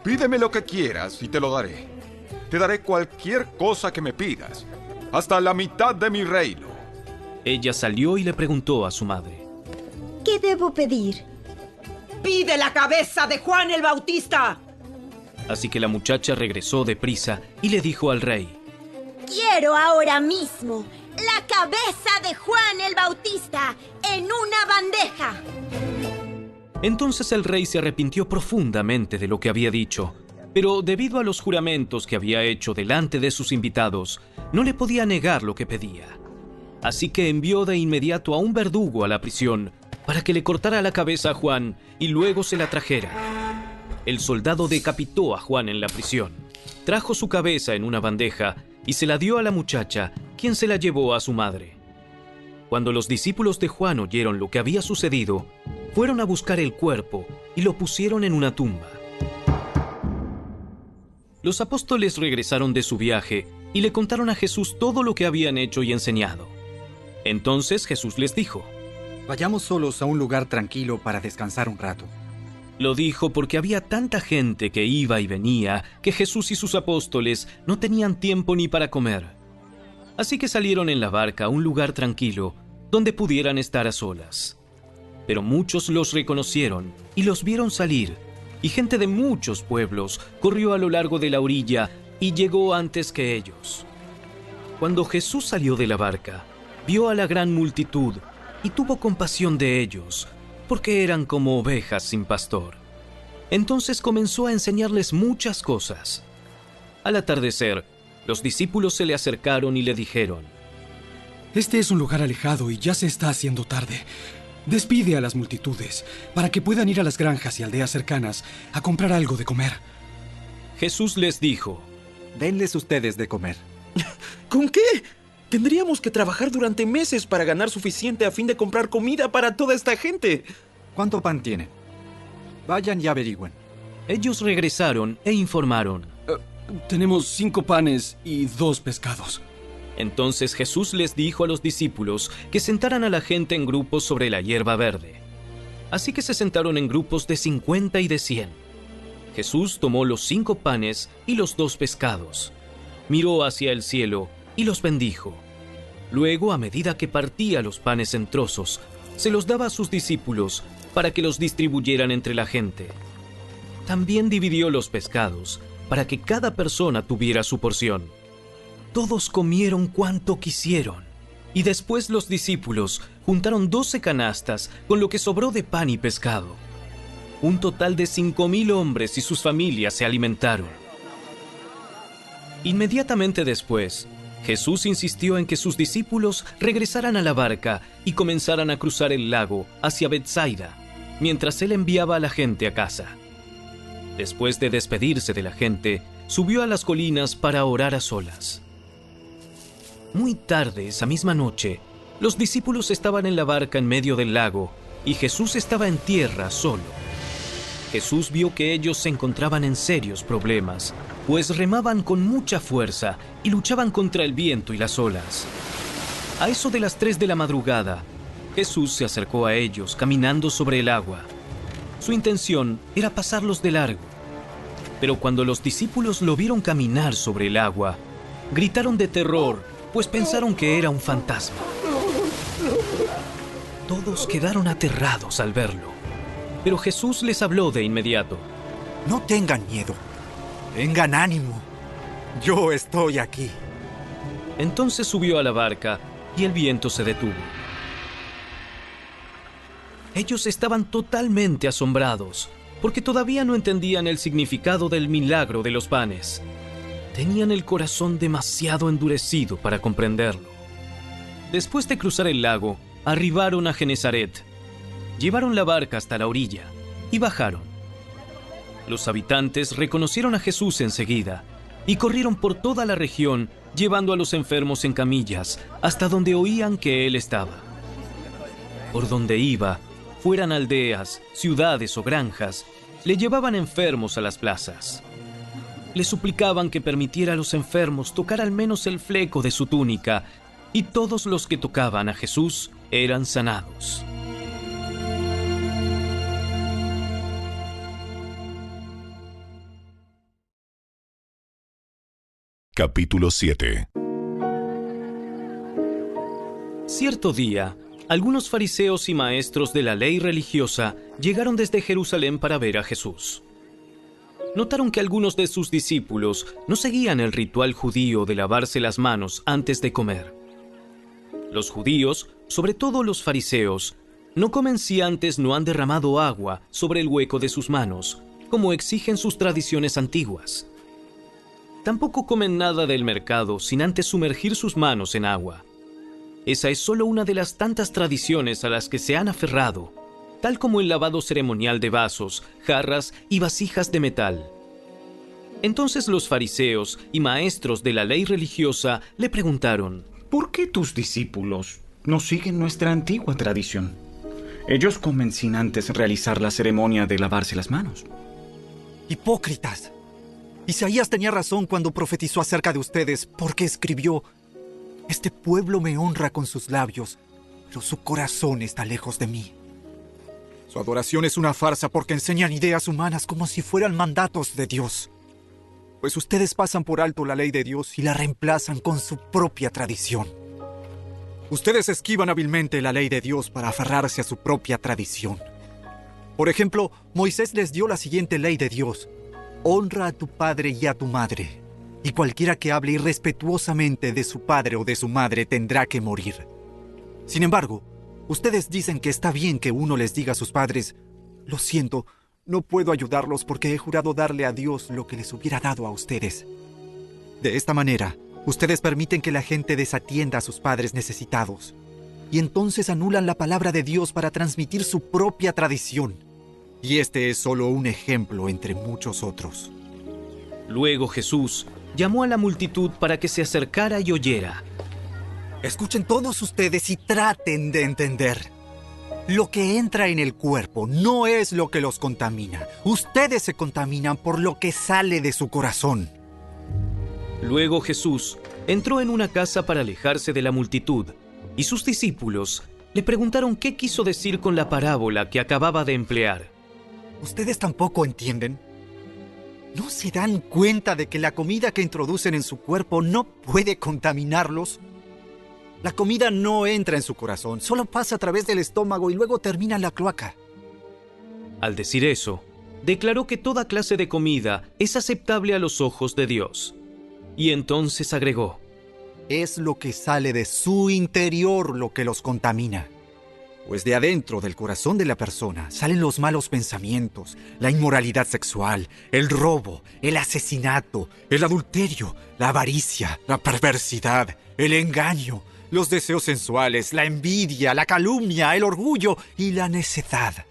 Pídeme lo que quieras y te lo daré. Te daré cualquier cosa que me pidas, hasta la mitad de mi reino. Ella salió y le preguntó a su madre: ¿qué debo pedir? ¡Pide la cabeza de Juan el Bautista! Así que la muchacha regresó deprisa y le dijo al rey: quiero ahora mismo la cabeza de Juan el Bautista en una bandeja. Entonces el rey se arrepintió profundamente de lo que había dicho, pero debido a los juramentos que había hecho delante de sus invitados, no le podía negar lo que pedía. Así que envió de inmediato a un verdugo a la prisión para que le cortara la cabeza a Juan y luego se la trajera. El soldado decapitó a Juan en la prisión, trajo su cabeza en una bandeja y se la dio a la muchacha, quien se la llevó a su madre. Cuando los discípulos de Juan oyeron lo que había sucedido, fueron a buscar el cuerpo y lo pusieron en una tumba. Los apóstoles regresaron de su viaje y le contaron a Jesús todo lo que habían hecho y enseñado. Entonces Jesús les dijo: vayamos solos a un lugar tranquilo para descansar un rato. Lo dijo porque había tanta gente que iba y venía que Jesús y sus apóstoles no tenían tiempo ni para comer. Así que salieron en la barca a un lugar tranquilo donde pudieran estar a solas. Pero muchos los reconocieron y los vieron salir, y gente de muchos pueblos corrió a lo largo de la orilla y llegó antes que ellos. Cuando Jesús salió de la barca, vio a la gran multitud y tuvo compasión de ellos, porque eran como ovejas sin pastor. Entonces comenzó a enseñarles muchas cosas. Al atardecer, los discípulos se le acercaron y le dijeron: este es un lugar alejado y ya se está haciendo tarde. Despide a las multitudes para que puedan ir a las granjas y aldeas cercanas a comprar algo de comer. Jesús les dijo: denles ustedes de comer. ¿Con qué? Tendríamos que trabajar durante meses para ganar suficiente a fin de comprar comida para toda esta gente. ¿Cuánto pan tienen? Vayan y averigüen. Ellos regresaron e informaron: tenemos 5 panes y 2 pescados. Entonces Jesús les dijo a los discípulos que sentaran a la gente en grupos sobre la hierba verde. Así que se sentaron en grupos de 50 y de 100. Jesús tomó los 5 panes y los 2 pescados, miró hacia el cielo y los bendijo. Luego, a medida que partía los panes en trozos, se los daba a sus discípulos para que los distribuyeran entre la gente. También dividió los pescados para que cada persona tuviera su porción. Todos comieron cuanto quisieron, y después los discípulos juntaron 12 canastas con lo que sobró de pan y pescado. Un total de 5,000 hombres y sus familias se alimentaron. Inmediatamente después, Jesús insistió en que sus discípulos regresaran a la barca y comenzaran a cruzar el lago hacia Betsaida, mientras él enviaba a la gente a casa. Después de despedirse de la gente, subió a las colinas para orar a solas. Muy tarde, esa misma noche, los discípulos estaban en la barca en medio del lago y Jesús estaba en tierra solo. Jesús vio que ellos se encontraban en serios problemas, pues remaban con mucha fuerza y luchaban contra el viento y las olas. A eso de las 3 de la madrugada, Jesús se acercó a ellos caminando sobre el agua. Su intención era pasarlos de largo. Pero cuando los discípulos lo vieron caminar sobre el agua, gritaron de terror, pues pensaron que era un fantasma. Todos quedaron aterrados al verlo. Pero Jesús les habló de inmediato. No tengan miedo. Tengan ánimo. Yo estoy aquí. Entonces subió a la barca y el viento se detuvo. Ellos estaban totalmente asombrados, porque todavía no entendían el significado del milagro de los panes. Tenían el corazón demasiado endurecido para comprenderlo. Después de cruzar el lago, arribaron a Genesaret. Llevaron la barca hasta la orilla y bajaron. Los habitantes reconocieron a Jesús enseguida y corrieron por toda la región, llevando a los enfermos en camillas hasta donde oían que Él estaba. Por donde iba, fueran aldeas, ciudades o granjas, le llevaban enfermos a las plazas. Le suplicaban que permitiera a los enfermos tocar al menos el fleco de su túnica, y todos los que tocaban a Jesús eran sanados. Capítulo 7. Cierto día, algunos fariseos y maestros de la ley religiosa llegaron desde Jerusalén para ver a Jesús. Notaron que algunos de sus discípulos no seguían el ritual judío de lavarse las manos antes de comer. Los judíos, sobre todo los fariseos, no comen si antes no han derramado agua sobre el hueco de sus manos, como exigen sus tradiciones antiguas. Tampoco comen nada del mercado sin antes sumergir sus manos en agua. Esa es solo una de las tantas tradiciones a las que se han aferrado, tal como el lavado ceremonial de vasos, jarras y vasijas de metal. Entonces los fariseos y maestros de la ley religiosa le preguntaron: ¿por qué tus discípulos no siguen nuestra antigua tradición? Ellos comen sin antes realizar la ceremonia de lavarse las manos. ¡Hipócritas! Isaías tenía razón cuando profetizó acerca de ustedes, porque escribió: este pueblo me honra con sus labios, pero su corazón está lejos de mí. Su adoración es una farsa porque enseñan ideas humanas como si fueran mandatos de Dios. Pues ustedes pasan por alto la ley de Dios y la reemplazan con su propia tradición. Ustedes esquivan hábilmente la ley de Dios para aferrarse a su propia tradición. Por ejemplo, Moisés les dio la siguiente ley de Dios: honra a tu padre y a tu madre, y cualquiera que hable irrespetuosamente de su padre o de su madre tendrá que morir. Sin embargo, ustedes dicen que está bien que uno les diga a sus padres: lo siento, no puedo ayudarlos porque he jurado darle a Dios lo que les hubiera dado a ustedes. De esta manera, ustedes permiten que la gente desatienda a sus padres necesitados, y entonces anulan la palabra de Dios para transmitir su propia tradición. Y este es solo un ejemplo entre muchos otros. Luego Jesús llamó a la multitud para que se acercara y oyera. Escuchen todos ustedes y traten de entender. Lo que entra en el cuerpo no es lo que los contamina. Ustedes se contaminan por lo que sale de su corazón. Luego Jesús entró en una casa para alejarse de la multitud, y sus discípulos le preguntaron qué quiso decir con la parábola que acababa de emplear. ¿Ustedes tampoco entienden? ¿No se dan cuenta de que la comida que introducen en su cuerpo no puede contaminarlos? La comida no entra en su corazón, solo pasa a través del estómago y luego termina en la cloaca. Al decir eso, declaró que toda clase de comida es aceptable a los ojos de Dios. Y entonces agregó: es lo que sale de su interior lo que los contamina. Pues de adentro del corazón de la persona salen los malos pensamientos, la inmoralidad sexual, el robo, el asesinato, el adulterio, la avaricia, la perversidad, el engaño, los deseos sensuales, la envidia, la calumnia, el orgullo y la necedad.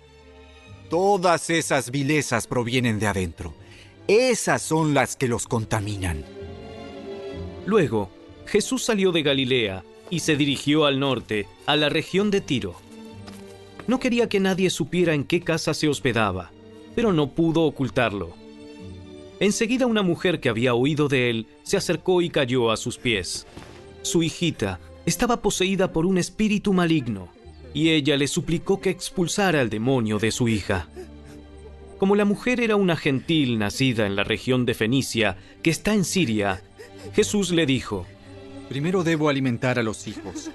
Todas esas vilezas provienen de adentro. Esas son las que los contaminan. Luego, Jesús salió de Galilea y se dirigió al norte, a la región de Tiro. No quería que nadie supiera en qué casa se hospedaba, pero no pudo ocultarlo. Enseguida una mujer que había oído de él se acercó y cayó a sus pies. Su hijita estaba poseída por un espíritu maligno, y ella le suplicó que expulsara al demonio de su hija. Como la mujer era una gentil nacida en la región de Fenicia, que está en Siria, Jesús le dijo: primero debo alimentar a los hijos,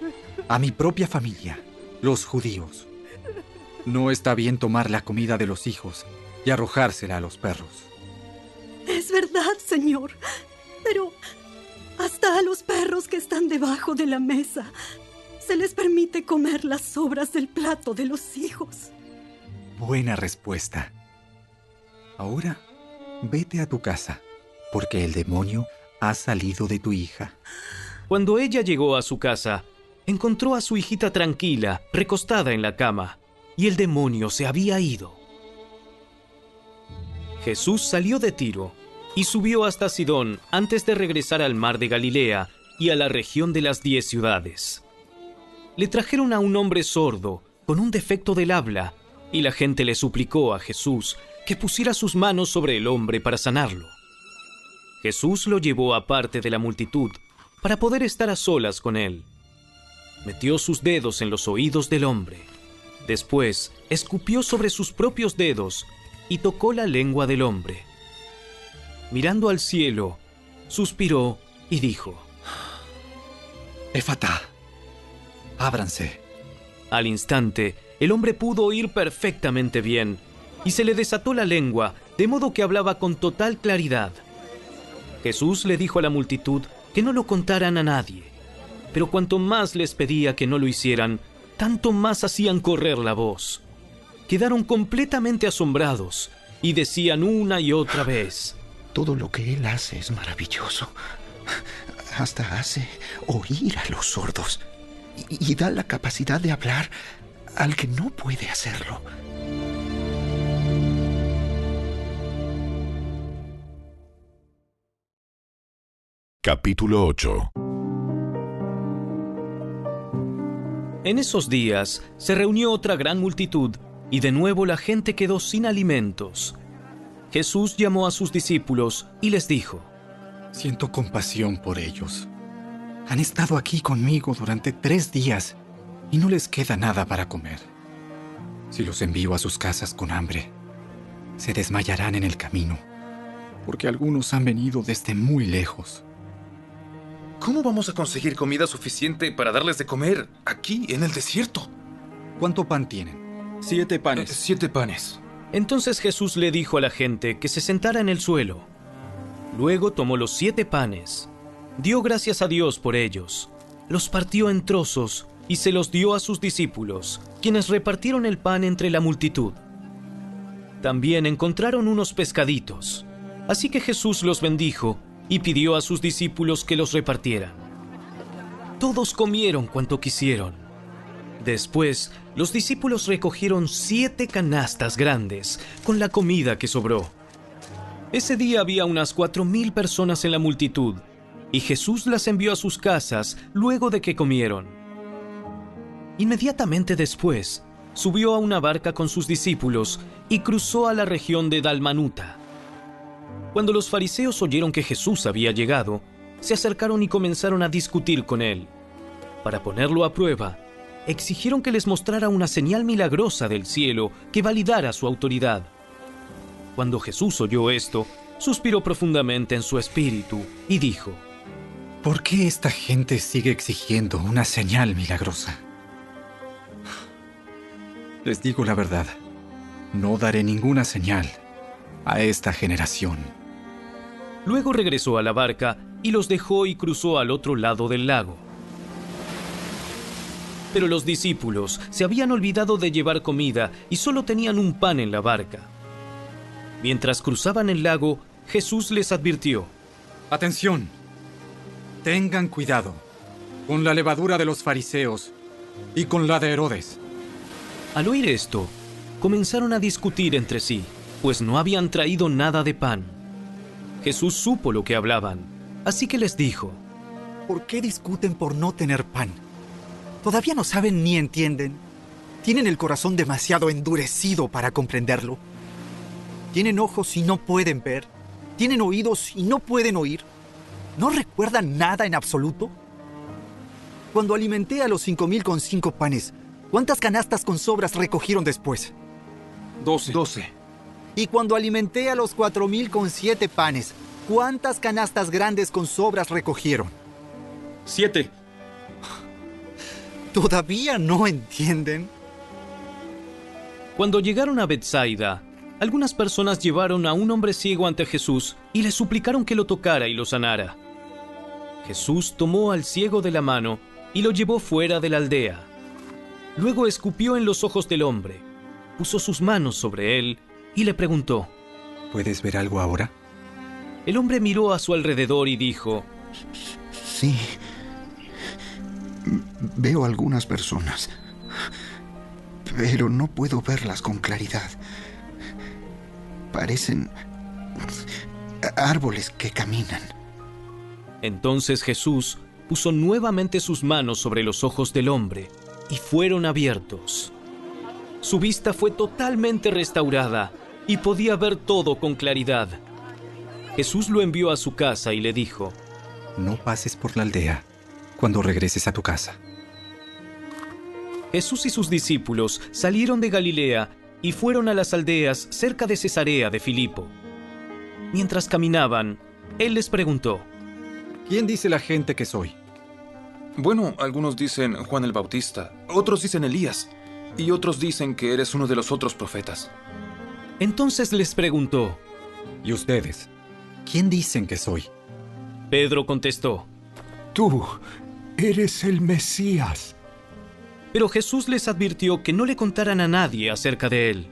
a mi propia familia, los judíos. No está bien tomar la comida de los hijos y arrojársela a los perros. Es verdad, señor. Pero hasta a los perros que están debajo de la mesa se les permite comer las sobras del plato de los hijos. Buena respuesta. Ahora, vete a tu casa, porque el demonio ha salido de tu hija. Cuando ella llegó a su casa, encontró a su hijita tranquila, recostada en la cama, y el demonio se había ido. Jesús salió de Tiro y subió hasta Sidón antes de regresar al mar de Galilea y a la región de las 10 ciudades. Le trajeron a un hombre sordo, con un defecto del habla, y la gente le suplicó a Jesús que pusiera sus manos sobre el hombre para sanarlo. Jesús lo llevó aparte de la multitud para poder estar a solas con él. Metió sus dedos en los oídos del hombre. Después, escupió sobre sus propios dedos y tocó la lengua del hombre. Mirando al cielo, suspiró y dijo: Éfata, ábranse. Al instante, el hombre pudo oír perfectamente bien y se le desató la lengua, de modo que hablaba con total claridad. Jesús le dijo a la multitud que no lo contaran a nadie, pero cuanto más les pedía que no lo hicieran, tanto más hacían correr la voz. Quedaron completamente asombrados y decían una y otra vez: Todo lo que él hace es maravilloso. Hasta hace oír a los sordos y da la capacidad de hablar al que no puede hacerlo. Capítulo 8. En esos días se reunió otra gran multitud y de nuevo la gente quedó sin alimentos. Jesús llamó a sus discípulos y les dijo: Siento compasión por ellos. Han estado aquí conmigo durante 3 días y no les queda nada para comer. Si los envío a sus casas con hambre, se desmayarán en el camino, porque algunos han venido desde muy lejos. ¿Cómo vamos a conseguir comida suficiente para darles de comer aquí, en el desierto? ¿Cuánto pan tienen? 7 panes. 7 panes. Entonces Jesús le dijo a la gente que se sentara en el suelo. Luego tomó los 7 panes, dio gracias a Dios por ellos, los partió en trozos y se los dio a sus discípulos, quienes repartieron el pan entre la multitud. También encontraron unos pescaditos, así que Jesús los bendijo y pidió a sus discípulos que los repartieran. Todos comieron cuanto quisieron. Después, los discípulos recogieron 7 canastas grandes con la comida que sobró. Ese día había unas 4,000 personas en la multitud, y Jesús las envió a sus casas luego de que comieron. Inmediatamente después, subió a una barca con sus discípulos y cruzó a la región de Dalmanuta. Cuando los fariseos oyeron que Jesús había llegado, se acercaron y comenzaron a discutir con él. Para ponerlo a prueba, exigieron que les mostrara una señal milagrosa del cielo que validara su autoridad. Cuando Jesús oyó esto, suspiró profundamente en su espíritu y dijo: ¿Por qué esta gente sigue exigiendo una señal milagrosa? Les digo la verdad, no daré ninguna señal a esta generación. Luego regresó a la barca y los dejó y cruzó al otro lado del lago. Pero los discípulos se habían olvidado de llevar comida y solo tenían un pan en la barca. Mientras cruzaban el lago, Jesús les advirtió: ¡Atención! Tengan cuidado con la levadura de los fariseos y con la de Herodes. Al oír esto, comenzaron a discutir entre sí, pues no habían traído nada de pan. Jesús supo lo que hablaban, así que les dijo: ¿Por qué discuten por no tener pan? ¿Todavía no saben ni entienden? ¿Tienen el corazón demasiado endurecido para comprenderlo? ¿Tienen ojos y no pueden ver? ¿Tienen oídos y no pueden oír? ¿No recuerdan nada en absoluto? Cuando alimenté a los 5,000 con 5 panes, ¿cuántas canastas con sobras recogieron después? 12. Y cuando alimenté a los 4,000 con 7 panes, ¿cuántas canastas grandes con sobras recogieron? 7. ¿Todavía no entienden? Cuando llegaron a Bethsaida, algunas personas llevaron a un hombre ciego ante Jesús y le suplicaron que lo tocara y lo sanara. Jesús tomó al ciego de la mano y lo llevó fuera de la aldea. Luego escupió en los ojos del hombre, puso sus manos sobre él y le preguntó: ¿Puedes ver algo ahora? El hombre miró a su alrededor y dijo: Sí. Veo algunas personas, pero no puedo verlas con claridad. Parecen árboles que caminan. Entonces Jesús puso nuevamente sus manos sobre los ojos del hombre y fueron abiertos. Su vista fue totalmente restaurada y podía ver todo con claridad. Jesús lo envió a su casa y le dijo: No pases por la aldea cuando regreses a tu casa. Jesús y sus discípulos salieron de Galilea y fueron a las aldeas cerca de Cesarea de Filipo. Mientras caminaban, él les preguntó: ¿Quién dice la gente que soy? Bueno, algunos dicen Juan el Bautista, otros dicen Elías, y otros dicen que eres uno de los otros profetas. Entonces les preguntó: ¿Y ustedes? ¿Quién dicen que soy? Pedro contestó: Tú eres el Mesías. Pero Jesús les advirtió que no le contaran a nadie acerca de él.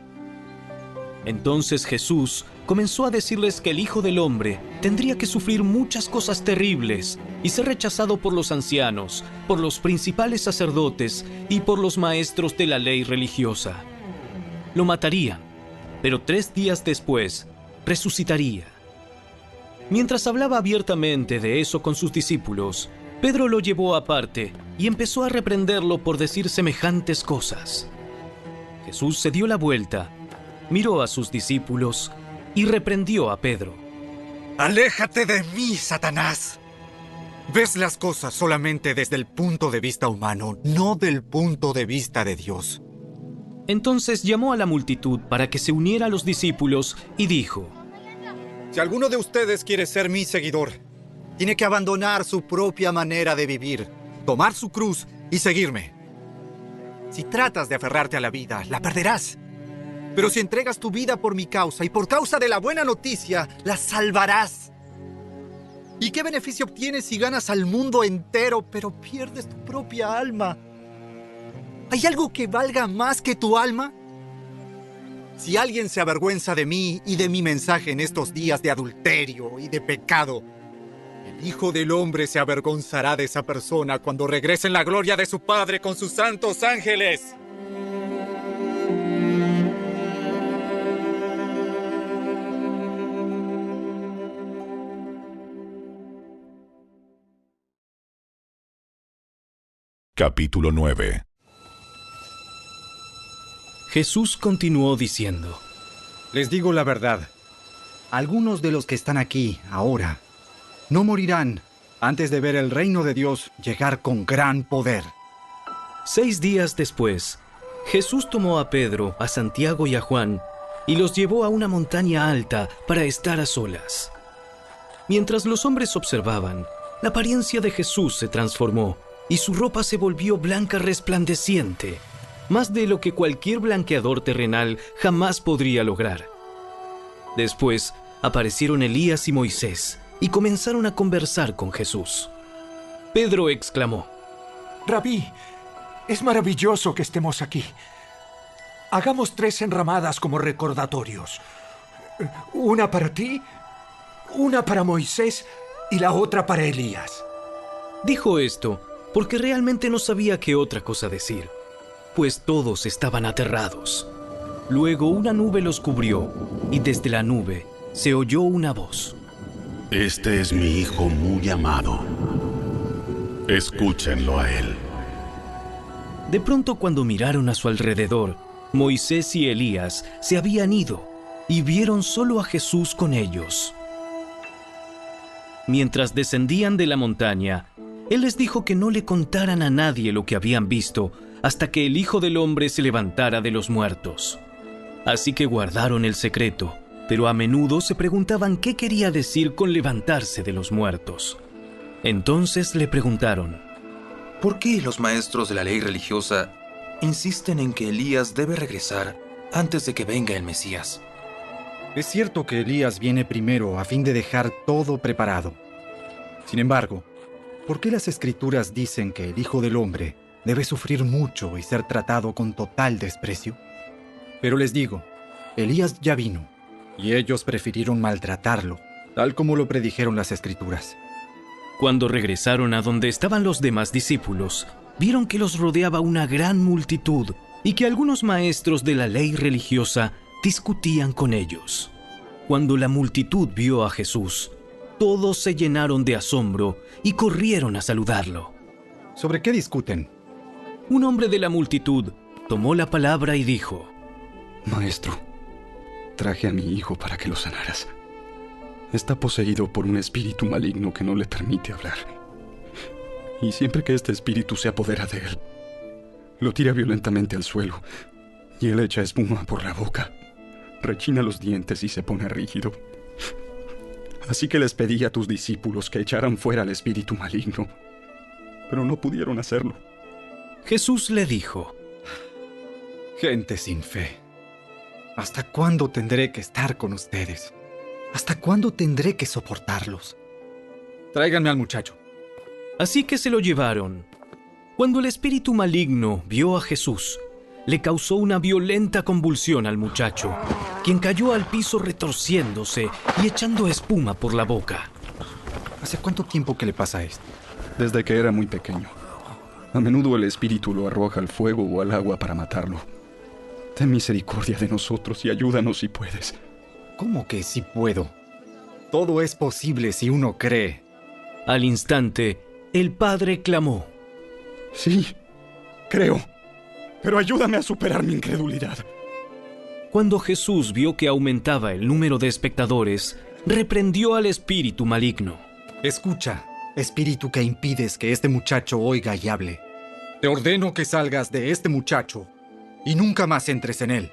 Entonces Jesús comenzó a decirles que el Hijo del Hombre tendría que sufrir muchas cosas terribles y ser rechazado por los ancianos, por los principales sacerdotes y por los maestros de la ley religiosa. Lo matarían, pero 3 días después resucitaría. Mientras hablaba abiertamente de eso con sus discípulos, Pedro lo llevó aparte y empezó a reprenderlo por decir semejantes cosas. Jesús se dio la vuelta, miró a sus discípulos y reprendió a Pedro. ¡Aléjate de mí, Satanás! Ves las cosas solamente desde el punto de vista humano, no del punto de vista de Dios. Entonces llamó a la multitud para que se uniera a los discípulos y dijo: Si alguno de ustedes quiere ser mi seguidor, tiene que abandonar su propia manera de vivir, tomar su cruz y seguirme. Si tratas de aferrarte a la vida, la perderás. Pero si entregas tu vida por mi causa y por causa de la buena noticia, la salvarás. ¿Y qué beneficio obtienes si ganas al mundo entero, pero pierdes tu propia alma? ¿Hay algo que valga más que tu alma? Si alguien se avergüenza de mí y de mi mensaje en estos días de adulterio y de pecado, el Hijo del Hombre se avergonzará de esa persona cuando regrese en la gloria de su Padre con sus santos ángeles. Capítulo 9. Jesús continuó diciendo: Les digo la verdad. Algunos de los que están aquí ahora no morirán antes de ver el reino de Dios llegar con gran poder. 6 días después, Jesús tomó a Pedro, a Santiago y a Juan y los llevó a una montaña alta para estar a solas. Mientras los hombres observaban, la apariencia de Jesús se transformó y su ropa se volvió blanca resplandeciente, más de lo que cualquier blanqueador terrenal jamás podría lograr. Después aparecieron Elías y Moisés y comenzaron a conversar con Jesús. Pedro exclamó: Rabí, es maravilloso que estemos aquí. Hagamos 3 enramadas como recordatorios. Una para ti, una para Moisés y la otra para Elías. Dijo esto porque realmente no sabía qué otra cosa decir, pues todos estaban aterrados. Luego una nube los cubrió y desde la nube se oyó una voz: Este es mi Hijo muy amado. Escúchenlo a él. De pronto, cuando miraron a su alrededor, Moisés y Elías se habían ido y vieron solo a Jesús con ellos. Mientras descendían de la montaña, Él les dijo que no le contaran a nadie lo que habían visto hasta que el Hijo del Hombre se levantara de los muertos. Así que guardaron el secreto, pero a menudo se preguntaban qué quería decir con levantarse de los muertos. Entonces le preguntaron: ¿por qué los maestros de la ley religiosa insisten en que Elías debe regresar antes de que venga el Mesías. Es cierto que Elías viene primero a fin de dejar todo preparado. Sin embargo, ¿por qué las Escrituras dicen que el Hijo del Hombre debe sufrir mucho y ser tratado con total desprecio? Pero les digo, Elías ya vino, y ellos prefirieron maltratarlo, tal como lo predijeron las Escrituras. Cuando regresaron a donde estaban los demás discípulos, vieron que los rodeaba una gran multitud y que algunos maestros de la ley religiosa discutían con ellos. Cuando la multitud vio a Jesús, todos se llenaron de asombro y corrieron a saludarlo. ¿Sobre qué discuten? Un hombre de la multitud tomó la palabra y dijo: Maestro, traje a mi hijo para que lo sanaras. Está poseído por un espíritu maligno que no le permite hablar. Y siempre que este espíritu se apodera de él, lo tira violentamente al suelo y él echa espuma por la boca, rechina los dientes y se pone rígido. Así que les pedí a tus discípulos que echaran fuera al espíritu maligno, pero no pudieron hacerlo. Jesús le dijo: Gente sin fe, ¿hasta cuándo tendré que estar con ustedes? ¿Hasta cuándo tendré que soportarlos? Tráiganme al muchacho. Así que se lo llevaron. Cuando el espíritu maligno vio a Jesús, le causó una violenta convulsión al muchacho, quien cayó al piso retorciéndose y echando espuma por la boca. ¿Hace cuánto tiempo que le pasa esto? Desde que era muy pequeño. A menudo el espíritu lo arroja al fuego o al agua para matarlo. Ten misericordia de nosotros y ayúdanos si puedes. ¿Cómo que si puedo? Todo es posible si uno cree. Al instante, el padre clamó: Sí, creo, pero ayúdame a superar mi incredulidad. Cuando Jesús vio que aumentaba el número de espectadores, reprendió al espíritu maligno. Escucha, espíritu que impides que este muchacho oiga y hable. Te ordeno que salgas de este muchacho y nunca más entres en él.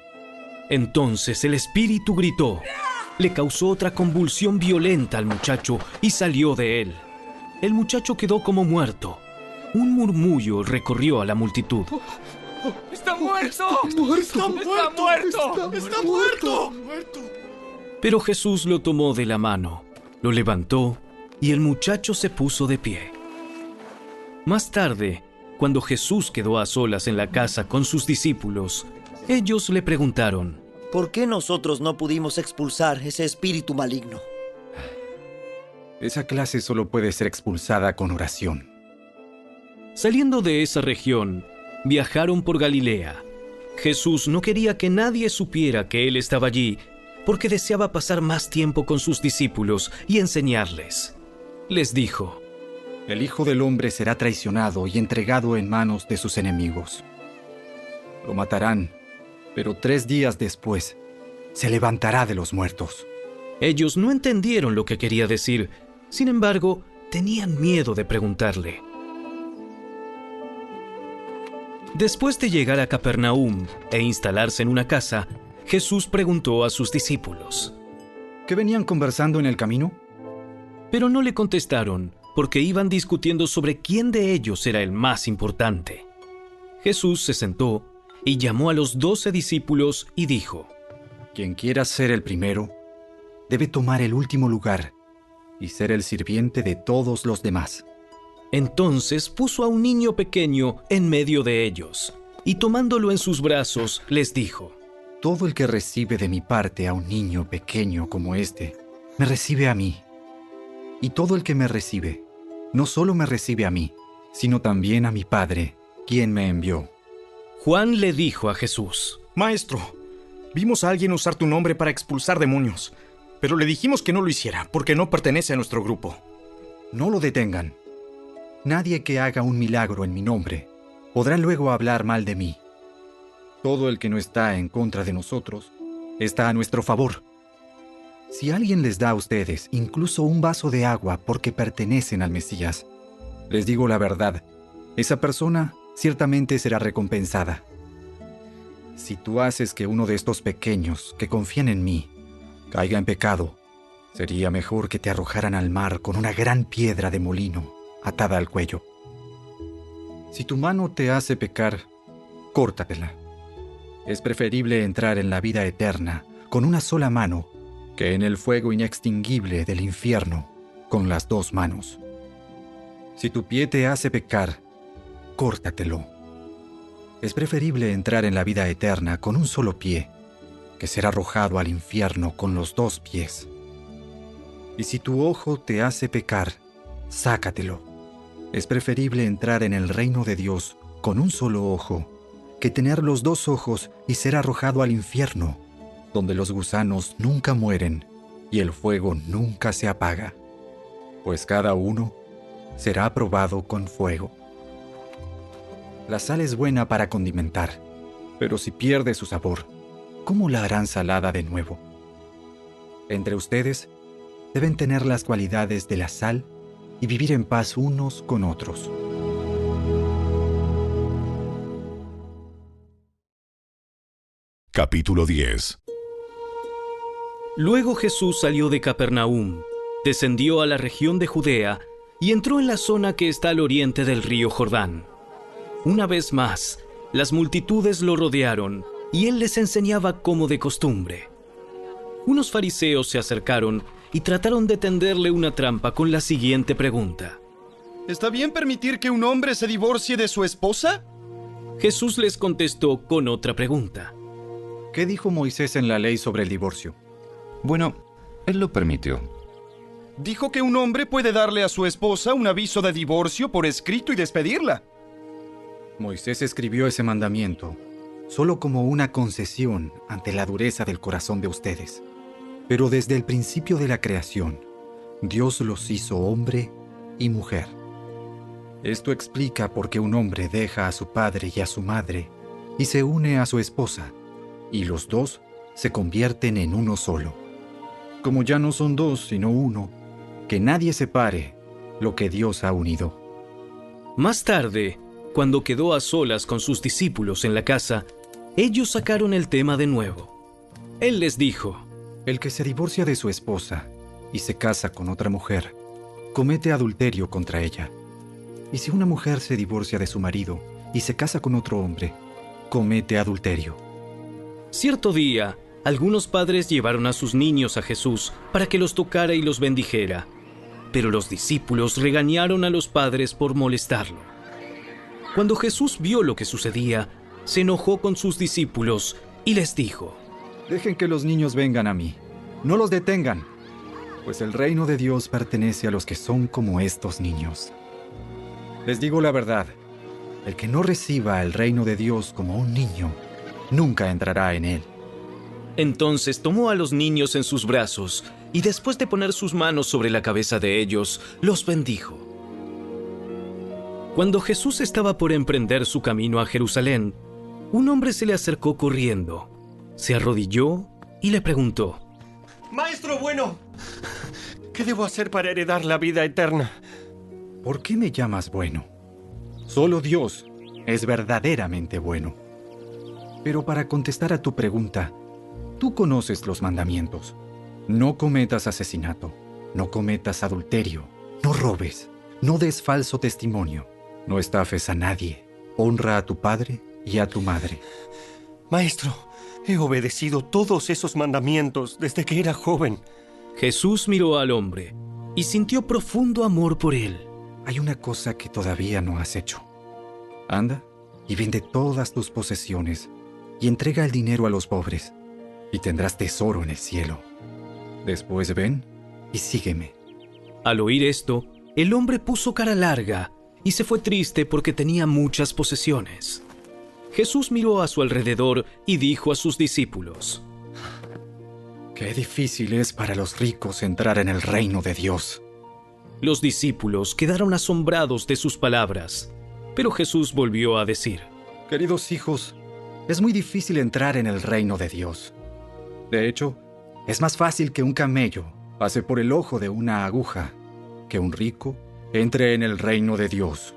Entonces el espíritu gritó, le causó otra convulsión violenta al muchacho y salió de él. El muchacho quedó como muerto. Un murmullo recorrió a la multitud. ¡Está muerto! ¡Está muerto! Pero Jesús lo tomó de la mano, lo levantó y el muchacho se puso de pie. Más tarde, cuando Jesús quedó a solas en la casa con sus discípulos, ellos le preguntaron: ¿por qué nosotros no pudimos expulsar ese espíritu maligno? Esa clase solo puede ser expulsada con oración. Saliendo de esa región, viajaron por Galilea. Jesús no quería que nadie supiera que él estaba allí, porque deseaba pasar más tiempo con sus discípulos y enseñarles. Les dijo: el Hijo del Hombre será traicionado y entregado en manos de sus enemigos. Lo matarán, pero 3 días después se levantará de los muertos. Ellos no entendieron lo que quería decir. Sin embargo, tenían miedo de preguntarle. Después de llegar a Capernaum e instalarse en una casa, Jesús preguntó a sus discípulos: ¿qué venían conversando en el camino? Pero no le contestaron, porque iban discutiendo sobre quién de ellos era el más importante. Jesús se sentó y llamó a los 12 discípulos y dijo: quien quiera ser el primero, debe tomar el último lugar y ser el sirviente de todos los demás. Entonces puso a un niño pequeño en medio de ellos, y tomándolo en sus brazos, les dijo: todo el que recibe de mi parte a un niño pequeño como este, me recibe a mí. Y todo el que me recibe, no solo me recibe a mí, sino también a mi Padre, quien me envió. Juan le dijo a Jesús: Maestro, vimos a alguien usar tu nombre para expulsar demonios, pero le dijimos que no lo hiciera, porque no pertenece a nuestro grupo. No lo detengan. Nadie que haga un milagro en mi nombre podrá luego hablar mal de mí. Todo el que no está en contra de nosotros está a nuestro favor. Si alguien les da a ustedes incluso un vaso de agua porque pertenecen al Mesías, les digo la verdad, esa persona ciertamente será recompensada. Si tú haces que uno de estos pequeños que confían en mí caiga en pecado, sería mejor que te arrojaran al mar con una gran piedra de molino atada al cuello. Si tu mano te hace pecar, córtatela. Es preferible entrar en la vida eterna con una sola mano que en el fuego inextinguible del infierno con las 2 manos. Si tu pie te hace pecar, córtatelo. Es preferible entrar en la vida eterna con un solo pie que ser arrojado al infierno con los 2 pies. Y si tu ojo te hace pecar, sácatelo. Es preferible entrar en el reino de Dios con un solo ojo que tener los 2 ojos y ser arrojado al infierno, donde los gusanos nunca mueren y el fuego nunca se apaga, pues cada uno será probado con fuego. La sal es buena para condimentar, pero si pierde su sabor, ¿cómo la harán salada de nuevo? Entre ustedes deben tener las cualidades de la sal y vivir en paz unos con otros. Capítulo 10. Luego Jesús salió de Capernaum, descendió a la región de Judea y entró en la zona que está al oriente del río Jordán. Una vez más, las multitudes lo rodearon y él les enseñaba como de costumbre. Unos fariseos se acercaron y trataron de tenderle una trampa con la siguiente pregunta: ¿Está bien permitir que un hombre se divorcie de su esposa? Jesús les contestó con otra pregunta. ¿Qué dijo Moisés en la ley sobre el divorcio? Bueno, él lo permitió. Dijo que un hombre puede darle a su esposa un aviso de divorcio por escrito y despedirla. Moisés escribió ese mandamiento solo como una concesión ante la dureza del corazón de ustedes. Pero desde el principio de la creación, Dios los hizo hombre y mujer. Esto explica por qué un hombre deja a su padre y a su madre y se une a su esposa, y los 2 se convierten en uno solo. Como ya no son 2 sino uno, que nadie separe lo que Dios ha unido. Más tarde, cuando quedó a solas con sus discípulos en la casa, ellos sacaron el tema de nuevo. Él les dijo: El que se divorcia de su esposa y se casa con otra mujer, comete adulterio contra ella. Y si una mujer se divorcia de su marido y se casa con otro hombre, comete adulterio. Cierto día, algunos padres llevaron a sus niños a Jesús para que los tocara y los bendijera. Pero los discípulos regañaron a los padres por molestarlo. Cuando Jesús vio lo que sucedía, se enojó con sus discípulos y les dijo: Dejen que los niños vengan a mí. No los detengan, pues el reino de Dios pertenece a los que son como estos niños. Les digo la verdad, el que no reciba el reino de Dios como un niño, nunca entrará en él. Entonces tomó a los niños en sus brazos y después de poner sus manos sobre la cabeza de ellos, los bendijo. Cuando Jesús estaba por emprender su camino a Jerusalén, un hombre se le acercó corriendo, se arrodilló y le preguntó: Maestro bueno, ¿qué debo hacer para heredar la vida eterna? ¿Por qué me llamas bueno? Solo Dios es verdaderamente bueno. Pero para contestar a tu pregunta, tú conoces los mandamientos. No cometas asesinato, no cometas adulterio, no robes, no des falso testimonio, no estafes a nadie, honra a tu padre y a tu madre. Maestro, he obedecido todos esos mandamientos desde que era joven. Jesús miró al hombre y sintió profundo amor por él. Hay una cosa que todavía no has hecho. Anda y vende todas tus posesiones y entrega el dinero a los pobres, y tendrás tesoro en el cielo. Después ven y sígueme. Al oír esto, el hombre puso cara larga y se fue triste porque tenía muchas posesiones. Jesús miró a su alrededor y dijo a sus discípulos: Qué difícil es para los ricos entrar en el reino de Dios. Los discípulos quedaron asombrados de sus palabras, pero Jesús volvió a decir: Queridos hijos, es muy difícil entrar en el reino de Dios. De hecho, es más fácil que un camello pase por el ojo de una aguja que un rico entre en el reino de Dios.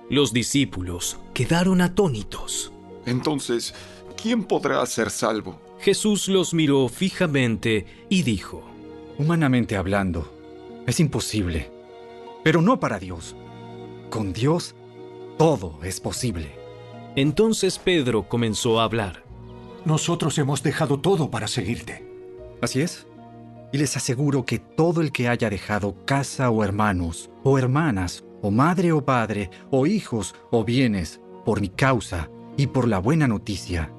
Los discípulos quedaron atónitos. Entonces, ¿quién podrá ser salvo? Jesús los miró fijamente y dijo: Humanamente hablando, es imposible, pero no para Dios. Con Dios, todo es posible. Entonces Pedro comenzó a hablar: nosotros hemos dejado todo para seguirte. Así es. Y les aseguro que todo el que haya dejado casa o hermanos, o hermanas, o madre o padre, o hijos o bienes, por mi causa y por la buena noticia,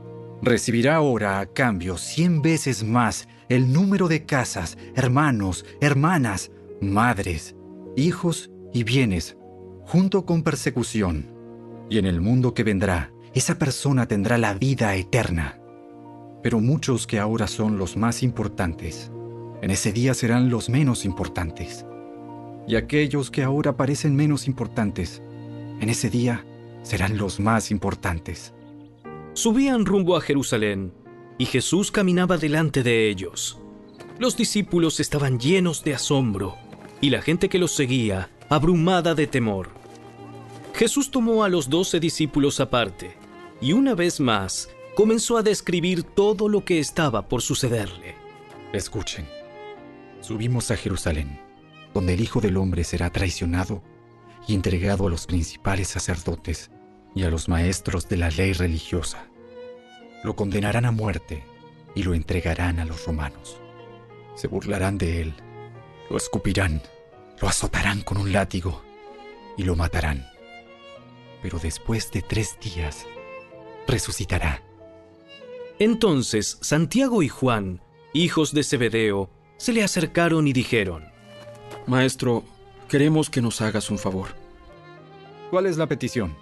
recibirá ahora a cambio 100 veces más el número de casas, hermanos, hermanas, madres, hijos y bienes, junto con persecución. Y en el mundo que vendrá, esa persona tendrá la vida eterna. Pero muchos que ahora son los más importantes, en ese día serán los menos importantes. Y aquellos que ahora parecen menos importantes, en ese día serán los más importantes. Subían rumbo a Jerusalén, y Jesús caminaba delante de ellos. Los discípulos estaban llenos de asombro, y la gente que los seguía, abrumada de temor. Jesús tomó a los 12 discípulos aparte, y una vez más comenzó a describir todo lo que estaba por sucederle. Escuchen. Subimos a Jerusalén, donde el Hijo del Hombre será traicionado y entregado a los principales sacerdotes y a los maestros de la ley religiosa. Lo condenarán a muerte y lo entregarán a los romanos. Se burlarán de él, lo escupirán, lo azotarán con un látigo y lo matarán. Pero después de 3 días, resucitará. Entonces Santiago y Juan, hijos de Zebedeo, se le acercaron y dijeron: Maestro, queremos que nos hagas un favor. ¿Cuál es la petición?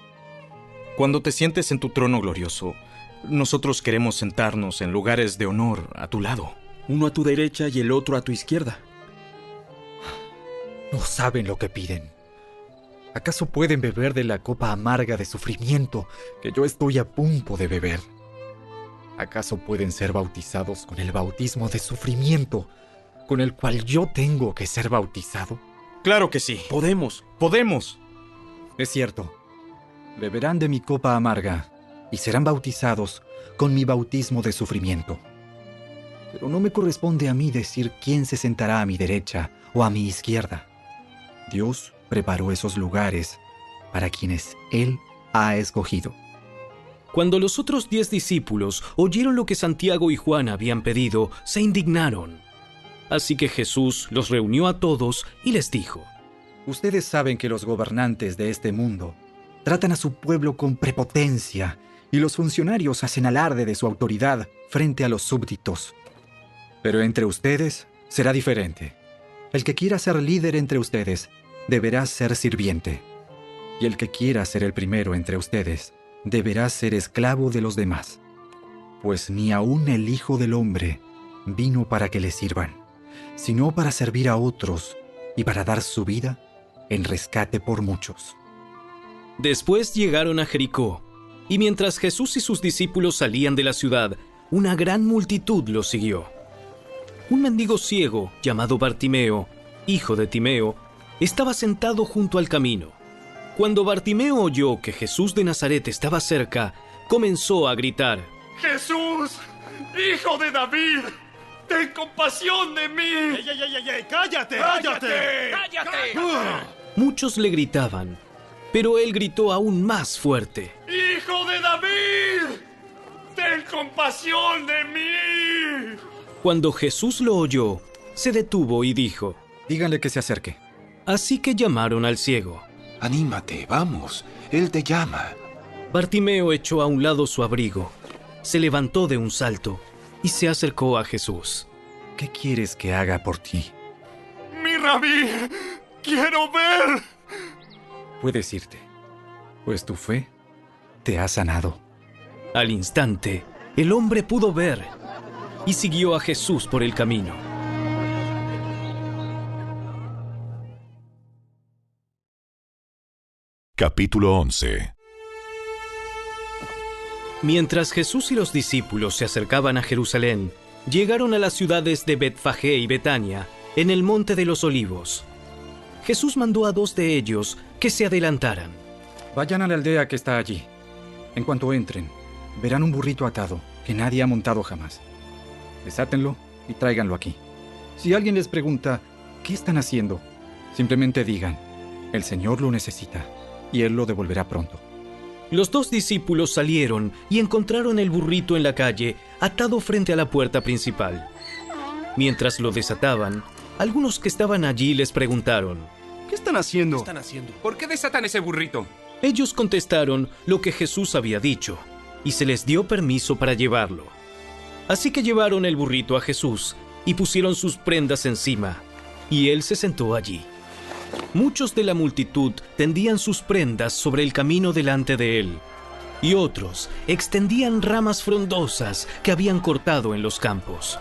Cuando te sientes en tu trono glorioso, nosotros queremos sentarnos en lugares de honor a tu lado, uno a tu derecha y el otro a tu izquierda. No saben lo que piden. ¿Acaso pueden beber de la copa amarga de sufrimiento que yo estoy a punto de beber? ¿Acaso pueden ser bautizados con el bautismo de sufrimiento con el cual yo tengo que ser bautizado? Claro que sí, podemos. Es cierto, beberán de mi copa amarga y serán bautizados con mi bautismo de sufrimiento. Pero no me corresponde a mí decir quién se sentará a mi derecha o a mi izquierda. Dios preparó esos lugares para quienes Él ha escogido. Cuando los otros 10 discípulos oyeron lo que Santiago y Juan habían pedido, se indignaron. Así que Jesús los reunió a todos y les dijo: Ustedes saben que los gobernantes de este mundo tratan a su pueblo con prepotencia y los funcionarios hacen alarde de su autoridad frente a los súbditos. Pero entre ustedes será diferente. El que quiera ser líder entre ustedes deberá ser sirviente, y el que quiera ser el primero entre ustedes deberá ser esclavo de los demás. Pues ni aun el Hijo del Hombre vino para que le sirvan, sino para servir a otros y para dar su vida en rescate por muchos. Después llegaron a Jericó, y mientras Jesús y sus discípulos salían de la ciudad, una gran multitud los siguió. Un mendigo ciego llamado Bartimeo, hijo de Timeo, estaba sentado junto al camino. Cuando Bartimeo oyó que Jesús de Nazaret estaba cerca, comenzó a gritar: ¡Jesús, hijo de David! ¡Ten compasión de mí! ¡Ey! ¡Cállate! Muchos le gritaban, pero él gritó aún más fuerte: ¡Hijo de David! ¡Ten compasión de mí! Cuando Jesús lo oyó, se detuvo y dijo: Díganle que se acerque. Así que llamaron al ciego. Anímate, vamos, él te llama. Bartimeo echó a un lado su abrigo, se levantó de un salto y se acercó a Jesús. ¿Qué quieres que haga por ti? ¡Mi rabí! ¡Quiero ver! Puedes irte, pues tu fe te ha sanado. Al instante, el hombre pudo ver y siguió a Jesús por el camino. Capítulo 11. Mientras Jesús y los discípulos se acercaban a Jerusalén, llegaron a las ciudades de Betfagé y Betania, en el Monte de los Olivos. Jesús mandó a 2 de ellos que se adelantaran. Vayan a la aldea que está allí. En cuanto entren, verán un burrito atado que nadie ha montado jamás. Desátenlo y tráiganlo aquí. Si alguien les pregunta, ¿qué están haciendo?, simplemente digan, el Señor lo necesita y Él lo devolverá pronto. Los 2 discípulos salieron y encontraron el burrito en la calle, atado frente a la puerta principal. Mientras lo desataban, algunos que estaban allí les preguntaron: ¿Qué están haciendo? ¿Por qué desatan ese burrito? Ellos contestaron lo que Jesús había dicho, y se les dio permiso para llevarlo. Así que llevaron el burrito a Jesús y pusieron sus prendas encima, y él se sentó allí. Muchos de la multitud tendían sus prendas sobre el camino delante de él, y otros extendían ramas frondosas que habían cortado en los campos.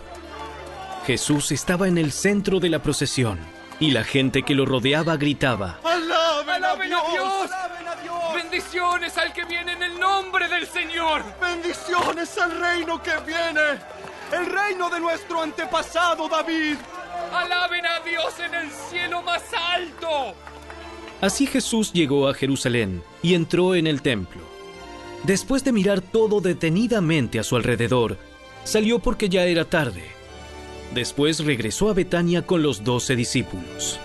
Jesús estaba en el centro de la procesión, y la gente que lo rodeaba gritaba: ¡Alaben a Dios! ¡Bendiciones al que viene en el nombre del Señor! ¡Bendiciones al reino que viene! ¡El reino de nuestro antepasado David! ¡Alaben a Dios en el cielo más alto! Así Jesús llegó a Jerusalén y entró en el templo. Después de mirar todo detenidamente a su alrededor, salió porque ya era tarde. Después regresó a Betania con los 12 discípulos.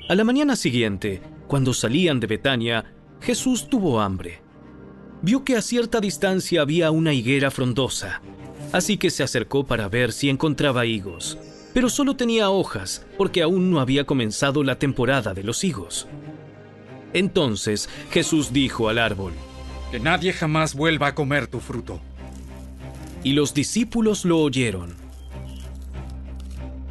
A la mañana siguiente, cuando salían de Betania, Jesús tuvo hambre. Vio que a cierta distancia había una higuera frondosa, así que se acercó para ver si encontraba higos, pero solo tenía hojas porque aún no había comenzado la temporada de los higos. Entonces Jesús dijo al árbol: Que nadie jamás vuelva a comer tu fruto. Y los discípulos lo oyeron.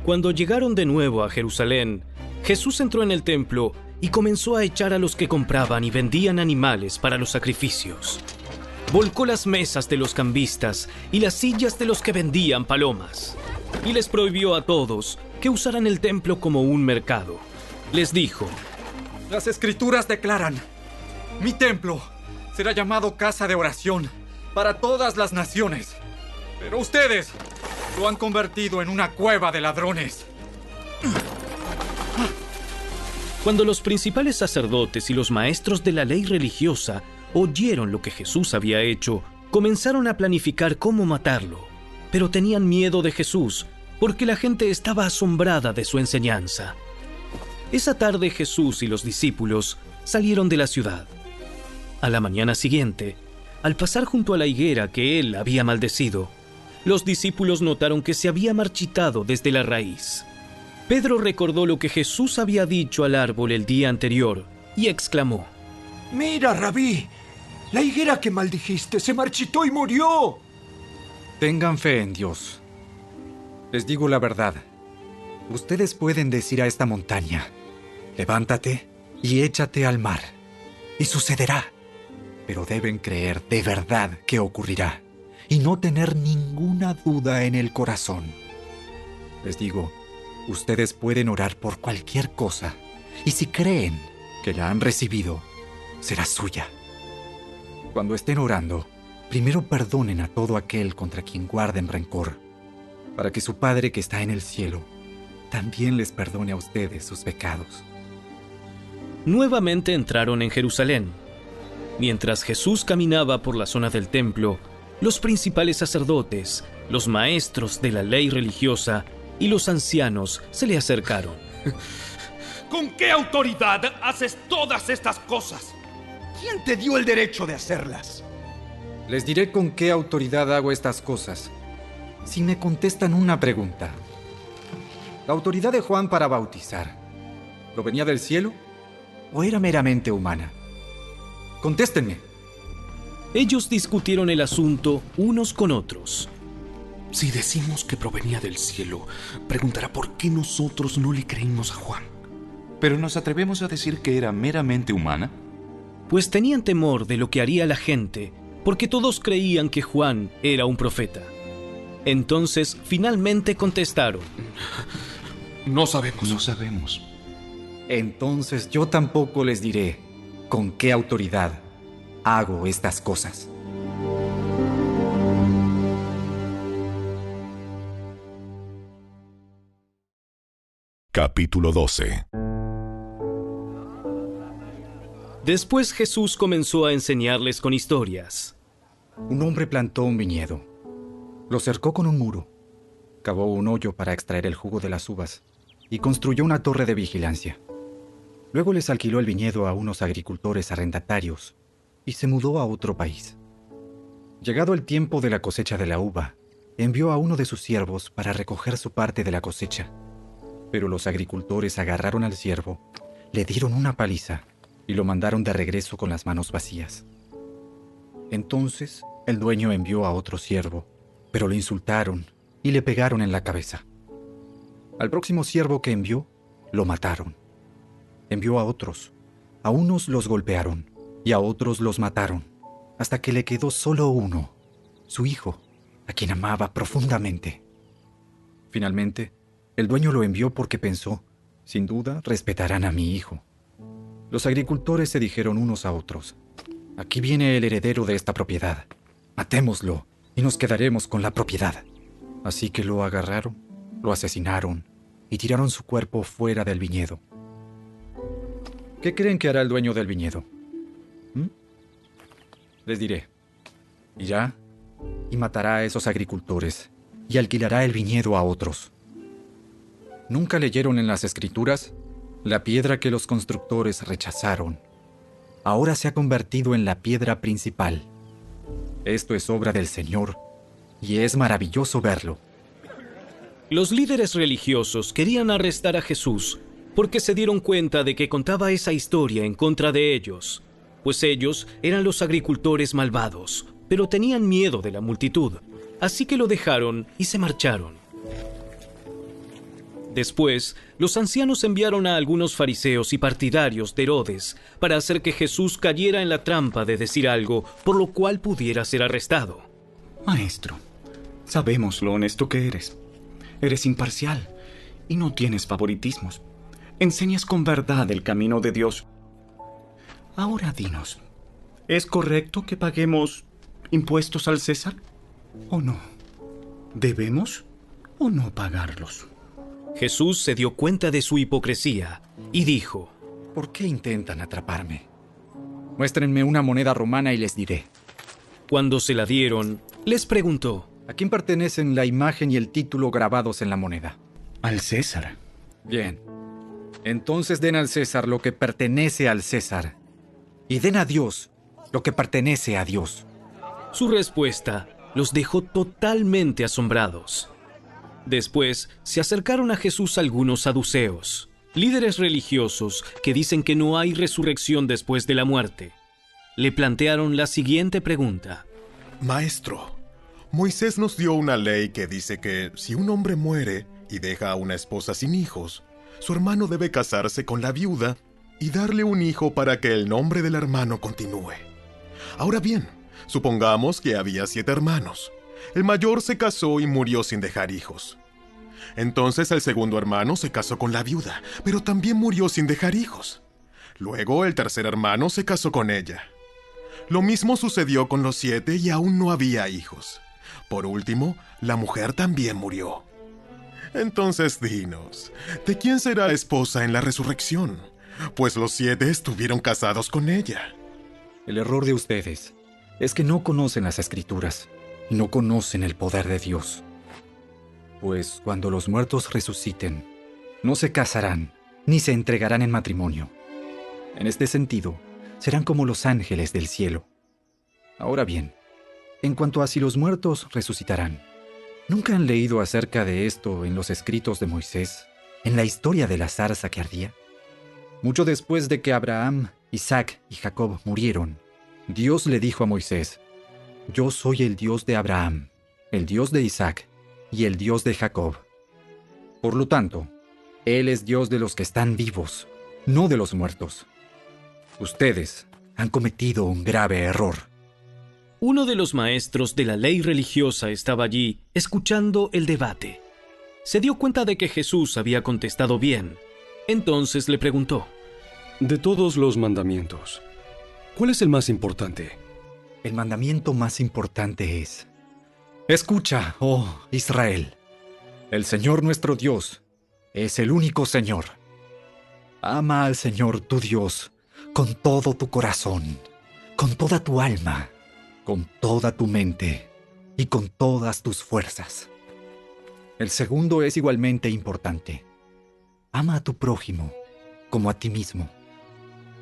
Cuando llegaron de nuevo a Jerusalén, Jesús entró en el templo y comenzó a echar a los que compraban y vendían animales para los sacrificios. Volcó las mesas de los cambistas y las sillas de los que vendían palomas, y les prohibió a todos que usaran el templo como un mercado. Les dijo: Las Escrituras declaran: mi templo será llamado casa de oración para todas las naciones, pero ustedes lo han convertido en una cueva de ladrones. Cuando los principales sacerdotes y los maestros de la ley religiosa oyeron lo que Jesús había hecho, comenzaron a planificar cómo matarlo, pero tenían miedo de Jesús porque la gente estaba asombrada de su enseñanza. Esa tarde Jesús y los discípulos salieron de la ciudad. A la mañana siguiente, al pasar junto a la higuera que él había maldecido, los discípulos notaron que se había marchitado desde la raíz. Pedro recordó lo que Jesús había dicho al árbol el día anterior y exclamó: ¡Mira, Rabí! La higuera que maldijiste se marchitó y murió. Tengan fe en Dios. Les digo la verdad. Ustedes pueden decir a esta montaña: levántate y échate al mar, y sucederá. Pero deben creer de verdad que ocurrirá, y no tener ninguna duda en el corazón. Les digo, ustedes pueden orar por cualquier cosa, y si creen que la han recibido, será suya. Cuando estén orando, primero perdonen a todo aquel contra quien guarden rencor, para que su Padre que está en el cielo también les perdone a ustedes sus pecados. Nuevamente entraron en Jerusalén. Mientras Jesús caminaba por la zona del templo, los principales sacerdotes, los maestros de la ley religiosa y los ancianos se le acercaron. ¿Con qué autoridad haces todas estas cosas? ¿Quién te dio el derecho de hacerlas? Les diré con qué autoridad hago estas cosas, si me contestan una pregunta. ¿La autoridad de Juan para bautizar provenía del cielo o era meramente humana? Contéstenme. Ellos discutieron el asunto unos con otros. Si decimos que provenía del cielo, preguntará por qué nosotros no le creímos a Juan. ¿Pero nos atrevemos a decir que era meramente humana? Pues tenían temor de lo que haría la gente, porque todos creían que Juan era un profeta. Entonces, finalmente contestaron: No sabemos. No sabemos. Entonces yo tampoco les diré con qué autoridad hago estas cosas. Capítulo 12. Después Jesús comenzó a enseñarles con historias. Un hombre plantó un viñedo, lo cercó con un muro, cavó un hoyo para extraer el jugo de las uvas y construyó una torre de vigilancia. Luego les alquiló el viñedo a unos agricultores arrendatarios y se mudó a otro país. Llegado el tiempo de la cosecha de la uva, envió a uno de sus siervos para recoger su parte de la cosecha. Pero los agricultores agarraron al siervo, le dieron una paliza y lo mandaron de regreso con las manos vacías. Entonces el dueño envió a otro siervo, pero lo insultaron y le pegaron en la cabeza. Al próximo siervo que envió, lo mataron. Envió a otros. A unos los golpearon y a otros los mataron, hasta que le quedó solo uno, su hijo, a quien amaba profundamente. Finalmente, el dueño lo envió porque pensó, sin duda respetarán a mi hijo. Los agricultores se dijeron unos a otros, aquí viene el heredero de esta propiedad, matémoslo y nos quedaremos con la propiedad. Así que lo agarraron, lo asesinaron y tiraron su cuerpo fuera del viñedo. ¿Qué creen que hará el dueño del viñedo? Les diré, irá y matará a esos agricultores y alquilará el viñedo a otros. ¿Nunca leyeron en las Escrituras? La piedra que los constructores rechazaron, ahora se ha convertido en la piedra principal. Esto es obra del Señor, y es maravilloso verlo. Los líderes religiosos querían arrestar a Jesús porque se dieron cuenta de que contaba esa historia en contra de ellos, pues ellos eran los agricultores malvados, pero tenían miedo de la multitud, así que lo dejaron y se marcharon. Después, los ancianos enviaron a algunos fariseos y partidarios de Herodes para hacer que Jesús cayera en la trampa de decir algo por lo cual pudiera ser arrestado. Maestro, sabemos lo honesto que eres. Eres imparcial y no tienes favoritismos. Enseñas con verdad el camino de Dios. Ahora dinos, ¿es correcto que paguemos impuestos al César o no? ¿Debemos o no pagarlos? Jesús se dio cuenta de su hipocresía y dijo, ¿por qué intentan atraparme? Muéstrenme una moneda romana y les diré. Cuando se la dieron, les preguntó, ¿a quién pertenecen la imagen y el título grabados en la moneda? Al César. Bien. Entonces den al César lo que pertenece al César, y den a Dios lo que pertenece a Dios. Su respuesta los dejó totalmente asombrados. Después se acercaron a Jesús algunos saduceos, líderes religiosos que dicen que no hay resurrección después de la muerte. Le plantearon la siguiente pregunta. Maestro, Moisés nos dio una ley que dice que si un hombre muere y deja a una esposa sin hijos, su hermano debe casarse con la viuda y darle un hijo para que el nombre del hermano continúe. Ahora bien, supongamos que había 7 hermanos. El mayor se casó y murió sin dejar hijos. Entonces el segundo hermano se casó con la viuda, pero también murió sin dejar hijos. Luego el tercer hermano se casó con ella. Lo mismo sucedió con los 7 y aún no había hijos. Por último, la mujer también murió. Entonces dinos, ¿de quién será esposa en la resurrección? Pues los 7 estuvieron casados con ella. El error de ustedes es que no conocen las Escrituras y no conocen el poder de Dios. Pues cuando los muertos resuciten, no se casarán ni se entregarán en matrimonio. En este sentido, serán como los ángeles del cielo. Ahora bien, en cuanto a si los muertos resucitarán, ¿nunca han leído acerca de esto en los escritos de Moisés, en la historia de la zarza que ardía? Mucho después de que Abraham, Isaac y Jacob murieron, Dios le dijo a Moisés, «Yo soy el Dios de Abraham, el Dios de Isaac y el Dios de Jacob». Por lo tanto, Él es Dios de los que están vivos, no de los muertos. Ustedes han cometido un grave error. Uno de los maestros de la ley religiosa estaba allí, escuchando el debate. Se dio cuenta de que Jesús había contestado bien. Entonces le preguntó, de todos los mandamientos, ¿cuál es el más importante? El mandamiento más importante es: escucha, oh Israel, el Señor nuestro Dios es el único Señor. Ama al Señor tu Dios con todo tu corazón, con toda tu alma, con toda tu mente y con todas tus fuerzas. El segundo es igualmente importante. Ama a tu prójimo como a ti mismo.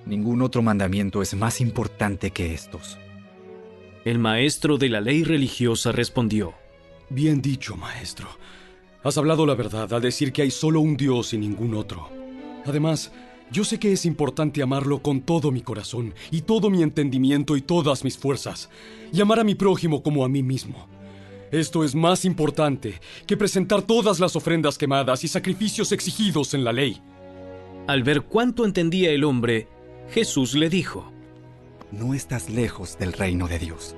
Ningún otro mandamiento es más importante que estos. El maestro de la ley religiosa respondió: Bien dicho, maestro. Has hablado la verdad al decir que hay solo un Dios y ningún otro. Además, yo sé que es importante amarlo con todo mi corazón y todo mi entendimiento y todas mis fuerzas, y amar a mi prójimo como a mí mismo. Esto es más importante que presentar todas las ofrendas quemadas y sacrificios exigidos en la ley. Al ver cuánto entendía el hombre, Jesús le dijo: No estás lejos del reino de Dios.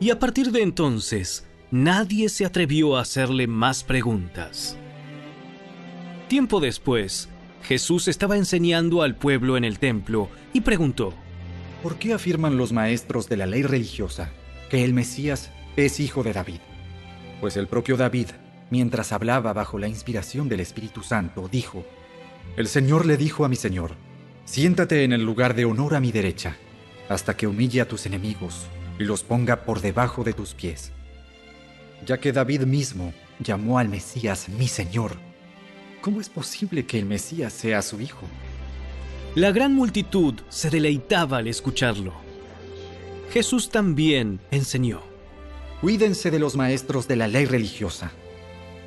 Y a partir de entonces, nadie se atrevió a hacerle más preguntas. Tiempo después, Jesús estaba enseñando al pueblo en el templo y preguntó: ¿Por qué afirman los maestros de la ley religiosa que el Mesías es hijo de David? Pues el propio David, mientras hablaba bajo la inspiración del Espíritu Santo, dijo: El Señor le dijo a mi Señor: Siéntate en el lugar de honor a mi derecha, hasta que humille a tus enemigos y los ponga por debajo de tus pies. Ya que David mismo llamó al Mesías mi Señor, ¿cómo es posible que el Mesías sea su hijo? La gran multitud se deleitaba al escucharlo. Jesús también enseñó: Cuídense de los maestros de la ley religiosa,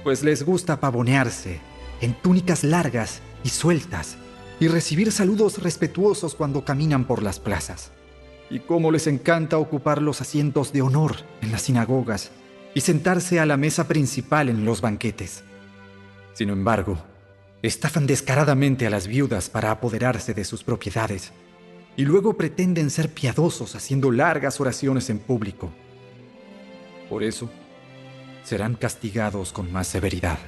pues les gusta pavonearse en túnicas largas y sueltas y recibir saludos respetuosos cuando caminan por las plazas. Y cómo les encanta ocupar los asientos de honor en las sinagogas y sentarse a la mesa principal en los banquetes. Sin embargo, estafan descaradamente a las viudas para apoderarse de sus propiedades y luego pretenden ser piadosos haciendo largas oraciones en público. Por eso, serán castigados con más severidad.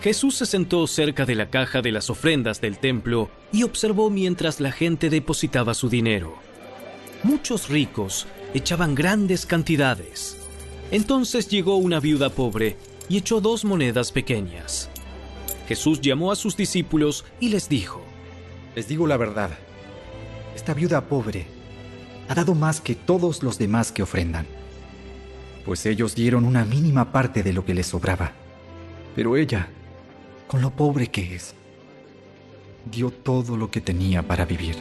Jesús se sentó cerca de la caja de las ofrendas del templo y observó mientras la gente depositaba su dinero. Muchos ricos echaban grandes cantidades. Entonces llegó una viuda pobre y echó 2 monedas pequeñas. Jesús llamó a sus discípulos y les dijo: Les digo la verdad, esta viuda pobre ha dado más que todos los demás que ofrendan, pues ellos dieron una mínima parte de lo que les sobraba. Pero ella, con lo pobre que es, dio todo lo que tenía para vivir.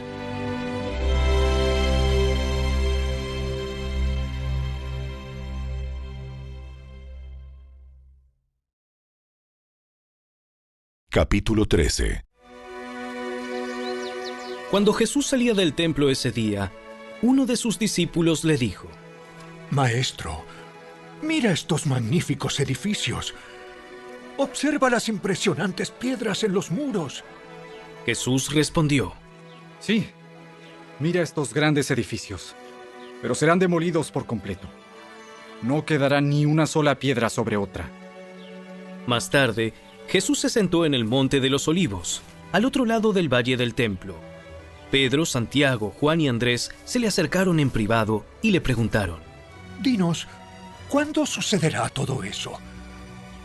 Capítulo 13. Cuando Jesús salía del templo ese día, uno de sus discípulos le dijo: Maestro, mira estos magníficos edificios. Observa las impresionantes piedras en los muros. Jesús respondió: Sí, mira estos grandes edificios, pero serán demolidos por completo. No quedará ni una sola piedra sobre otra. Más tarde, Jesús se sentó en el Monte de los Olivos, al otro lado del valle del templo. Pedro, Santiago, Juan y Andrés se le acercaron en privado y le preguntaron: Dinos, ¿cuándo sucederá todo eso?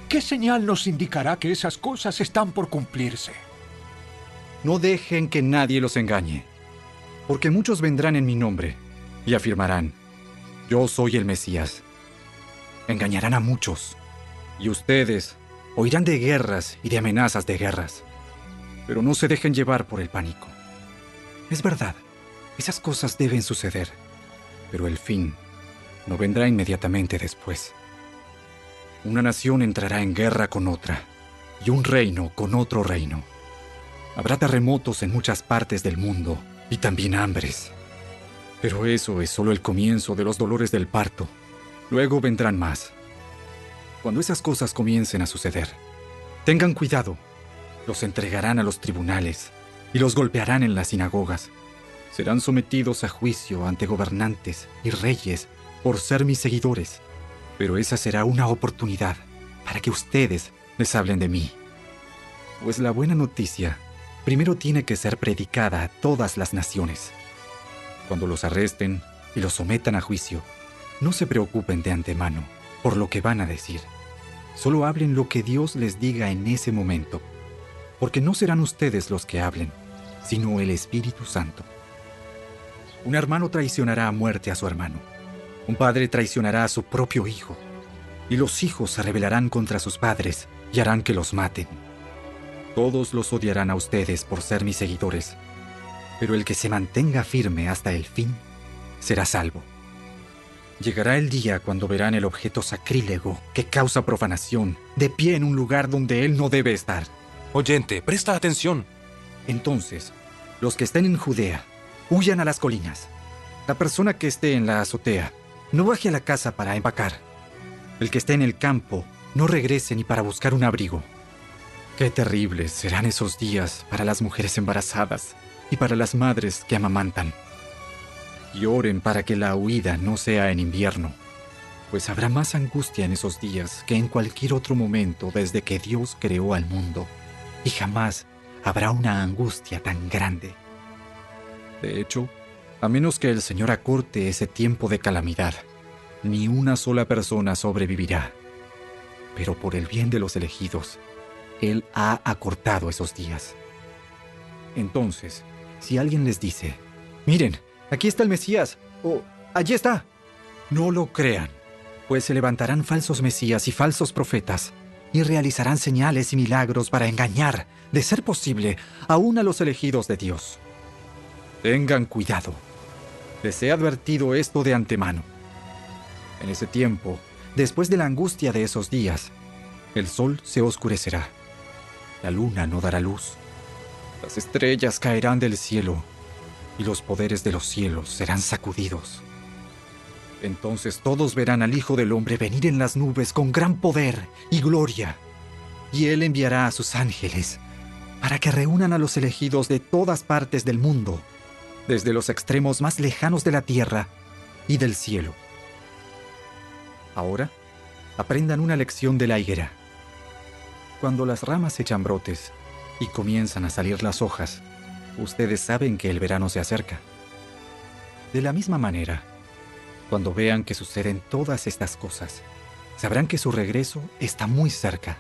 ¿Qué señal nos indicará que esas cosas están por cumplirse? No dejen que nadie los engañe, porque muchos vendrán en mi nombre y afirmarán: Yo soy el Mesías. Engañarán a muchos, y ustedes oirán de guerras y de amenazas de guerras, pero no se dejen llevar por el pánico. Es verdad, esas cosas deben suceder, pero el fin no vendrá inmediatamente después. Una nación entrará en guerra con otra, y un reino con otro reino. Habrá terremotos en muchas partes del mundo, y también hambres. Pero eso es solo el comienzo de los dolores del parto. Luego vendrán más. Cuando esas cosas comiencen a suceder, tengan cuidado. Los entregarán a los tribunales y los golpearán en las sinagogas. Serán sometidos a juicio ante gobernantes y reyes por ser mis seguidores. Pero esa será una oportunidad para que ustedes les hablen de mí. Pues la buena noticia primero tiene que ser predicada a todas las naciones. Cuando los arresten y los sometan a juicio, no se preocupen de antemano por lo que van a decir. Solo hablen lo que Dios les diga en ese momento, porque no serán ustedes los que hablen, sino el Espíritu Santo. Un hermano traicionará a muerte a su hermano. Un padre traicionará a su propio hijo. Y los hijos se rebelarán contra sus padres y harán que los maten. Todos los odiarán a ustedes por ser mis seguidores, pero el que se mantenga firme hasta el fin será salvo. Llegará el día cuando verán el objeto sacrílego que causa profanación de pie en un lugar donde él no debe estar. Oyente, presta atención. Entonces, los que estén en Judea, huyan a las colinas. La persona que esté en la azotea, no baje a la casa para empacar. El que esté en el campo, no regrese ni para buscar un abrigo. Qué terribles serán esos días para las mujeres embarazadas y para las madres que amamantan. Y oren para que la huida no sea en invierno, pues habrá más angustia en esos días que en cualquier otro momento desde que Dios creó al mundo, y jamás habrá una angustia tan grande. De hecho, a menos que el Señor acorte ese tiempo de calamidad, ni una sola persona sobrevivirá. Pero por el bien de los elegidos, Él ha acortado esos días. Entonces, si alguien les dice, miren, aquí está el Mesías, o allí está, no lo crean, pues se levantarán falsos mesías y falsos profetas, y realizarán señales y milagros para engañar, de ser posible, aún a los elegidos de Dios. Tengan cuidado. Les he advertido esto de antemano. En ese tiempo, después de la angustia de esos días, el sol se oscurecerá, la luna no dará luz, las estrellas caerán del cielo, y los poderes de los cielos serán sacudidos. Entonces todos verán al Hijo del Hombre venir en las nubes con gran poder y gloria, y Él enviará a sus ángeles para que reúnan a los elegidos de todas partes del mundo, desde los extremos más lejanos de la tierra y del cielo. Ahora, aprendan una lección de la higuera. Cuando las ramas echan brotes y comienzan a salir las hojas, ustedes saben que el verano se acerca. De la misma manera, cuando vean que suceden todas estas cosas, sabrán que su regreso está muy cerca,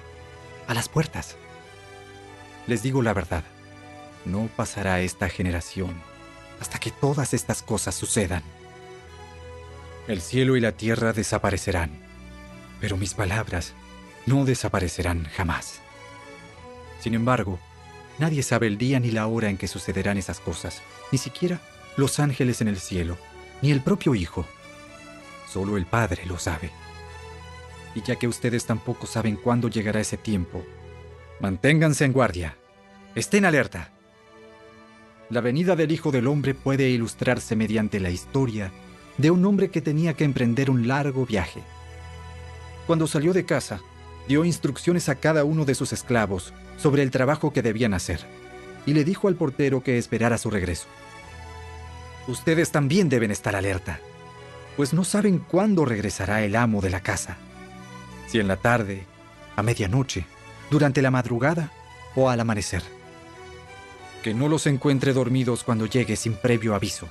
a las puertas. Les digo la verdad, no pasará esta generación hasta que todas estas cosas sucedan. El cielo y la tierra desaparecerán, pero mis palabras no desaparecerán jamás. Sin embargo, nadie sabe el día ni la hora en que sucederán esas cosas, ni siquiera los ángeles en el cielo, ni el propio Hijo. Solo el Padre lo sabe. Y ya que ustedes tampoco saben cuándo llegará ese tiempo, manténganse en guardia. Estén alerta. La venida del Hijo del Hombre puede ilustrarse mediante la historia de un hombre que tenía que emprender un largo viaje. Cuando salió de casa, dio instrucciones a cada uno de sus esclavos sobre el trabajo que debían hacer, y le dijo al portero que esperara su regreso. Ustedes también deben estar alerta, pues no saben cuándo regresará el amo de la casa, si en la tarde, a medianoche, durante la madrugada o al amanecer. Que no los encuentre dormidos cuando llegue sin previo aviso.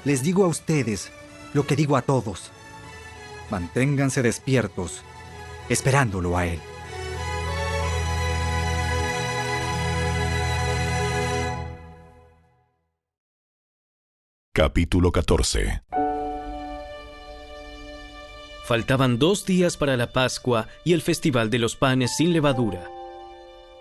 Les digo a ustedes lo que digo a todos. Manténganse despiertos, esperándolo a Él. Capítulo 14. Faltaban 2 días para la Pascua y el Festival de los Panes sin Levadura.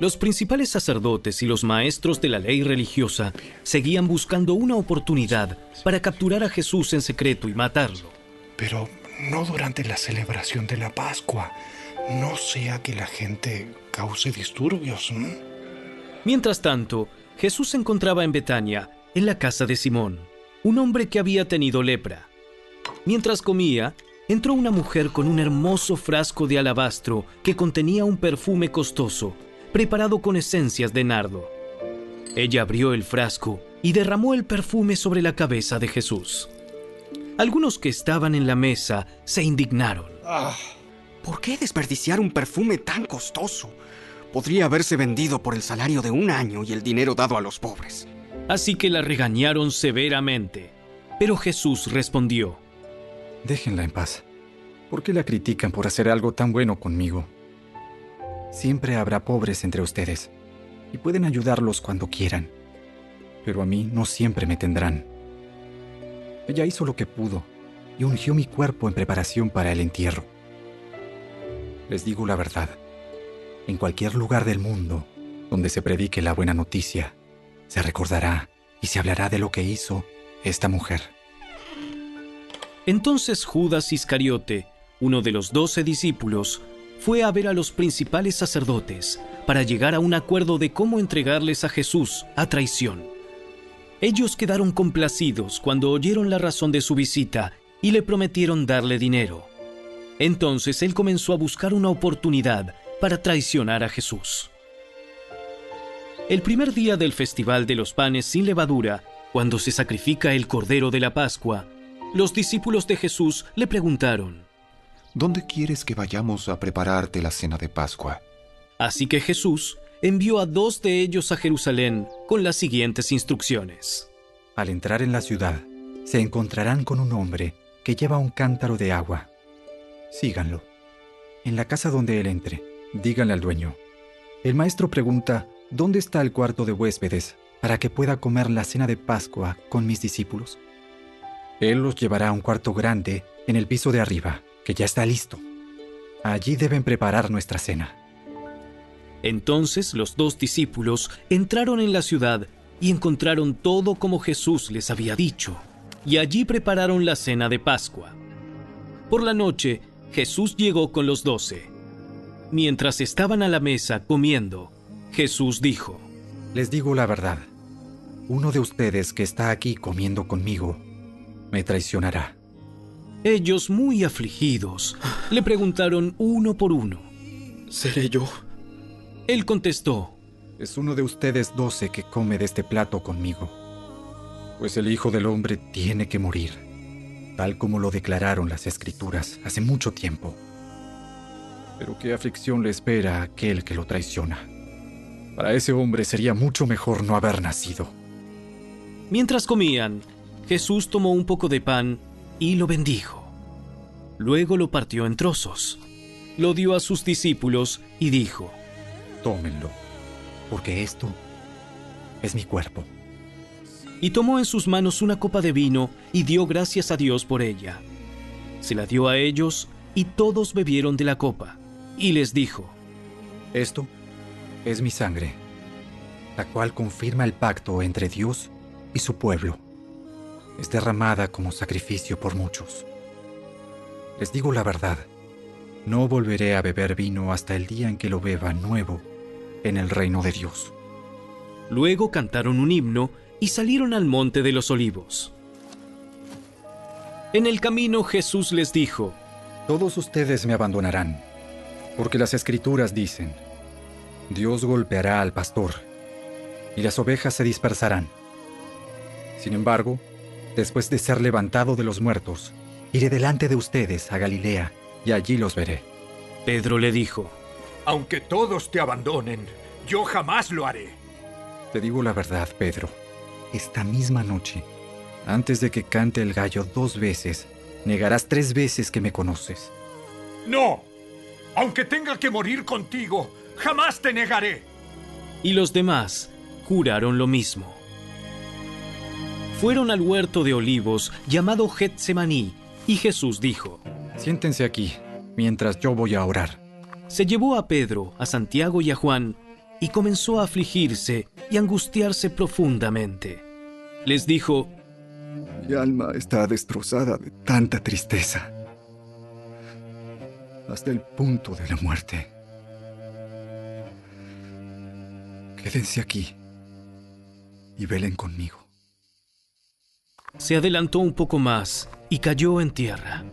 Los principales sacerdotes y los maestros de la ley religiosa seguían buscando una oportunidad para capturar a Jesús en secreto y matarlo. Pero no durante la celebración de la Pascua. No sea que la gente cause disturbios. Mientras tanto, Jesús se encontraba en Betania, en la casa de Simón, un hombre que había tenido lepra. Mientras comía, entró una mujer con un hermoso frasco de alabastro que contenía un perfume costoso, preparado con esencias de nardo. Ella abrió el frasco y derramó el perfume sobre la cabeza de Jesús. Algunos que estaban en la mesa se indignaron. ¿Por qué desperdiciar un perfume tan costoso? Podría haberse vendido por el salario de 1 año y el dinero dado a los pobres. Así que la regañaron severamente. Pero Jesús respondió: Déjenla en paz. ¿Por qué la critican por hacer algo tan bueno conmigo? Siempre habrá pobres entre ustedes, y pueden ayudarlos cuando quieran. Pero a mí no siempre me tendrán. Ella hizo lo que pudo, y ungió mi cuerpo en preparación para el entierro. Les digo la verdad. En cualquier lugar del mundo donde se predique la buena noticia, se recordará y se hablará de lo que hizo esta mujer. Entonces Judas Iscariote, uno de los 12 discípulos, fue a ver a los principales sacerdotes para llegar a un acuerdo de cómo entregarles a Jesús a traición. Ellos quedaron complacidos cuando oyeron la razón de su visita y le prometieron darle dinero. Entonces él comenzó a buscar una oportunidad para traicionar a Jesús. El primer día del Festival de los Panes sin Levadura, cuando se sacrifica el Cordero de la Pascua, los discípulos de Jesús le preguntaron: ¿Dónde quieres que vayamos a prepararte la cena de Pascua? Así que Jesús envió a 2 de ellos a Jerusalén con las siguientes instrucciones. Al entrar en la ciudad, se encontrarán con un hombre que lleva un cántaro de agua. Síganlo. En la casa donde él entre, díganle al dueño: el maestro pregunta, ¿dónde está el cuarto de huéspedes para que pueda comer la cena de Pascua con mis discípulos? Él los llevará a un cuarto grande en el piso de arriba, que ya está listo. Allí deben preparar nuestra cena. Entonces los 2 discípulos entraron en la ciudad y encontraron todo como Jesús les había dicho, y allí prepararon la cena de Pascua. Por la noche, Jesús llegó con los 12. Mientras estaban a la mesa comiendo, Jesús dijo: Les digo la verdad, uno de ustedes que está aquí comiendo conmigo me traicionará. Ellos, muy afligidos, le preguntaron uno por uno: ¿Seré yo? Él contestó: Es uno de ustedes 12 que come de este plato conmigo, pues el Hijo del Hombre tiene que morir, tal como lo declararon las Escrituras hace mucho tiempo. Pero qué aflicción le espera a aquel que lo traiciona. Para ese hombre sería mucho mejor no haber nacido. Mientras comían, Jesús tomó un poco de pan y lo bendijo. Luego lo partió en trozos, lo dio a sus discípulos y dijo: Tómenlo, porque esto es mi cuerpo. Y tomó en sus manos una copa de vino y dio gracias a Dios por ella. Se la dio a ellos y todos bebieron de la copa. Y les dijo: Esto es mi sangre, la cual confirma el pacto entre Dios y su pueblo. Es derramada como sacrificio por muchos. Les digo la verdad, no volveré a beber vino hasta el día en que lo beba nuevo en el reino de Dios. Luego cantaron un himno y salieron al monte de los Olivos. En el camino Jesús les dijo: Todos ustedes me abandonarán, porque las Escrituras dicen: Dios golpeará al pastor, y las ovejas se dispersarán. Sin embargo, después de ser levantado de los muertos, iré delante de ustedes a Galilea, y allí los veré. Pedro le dijo: Aunque todos te abandonen, yo jamás lo haré. Te digo la verdad, Pedro. Esta misma noche, antes de que cante el gallo 2 veces, negarás 3 veces que me conoces. ¡No! Aunque tenga que morir contigo, jamás te negaré. Y los demás juraron lo mismo. Fueron al huerto de olivos llamado Getsemaní, y Jesús dijo: Siéntense aquí, mientras yo voy a orar. Se llevó a Pedro, a Santiago y a Juan, y comenzó a afligirse y angustiarse profundamente. Les dijo: Mi alma está destrozada de tanta tristeza, hasta el punto de la muerte. Quédense aquí y velen conmigo. Se adelantó un poco más y cayó en tierra.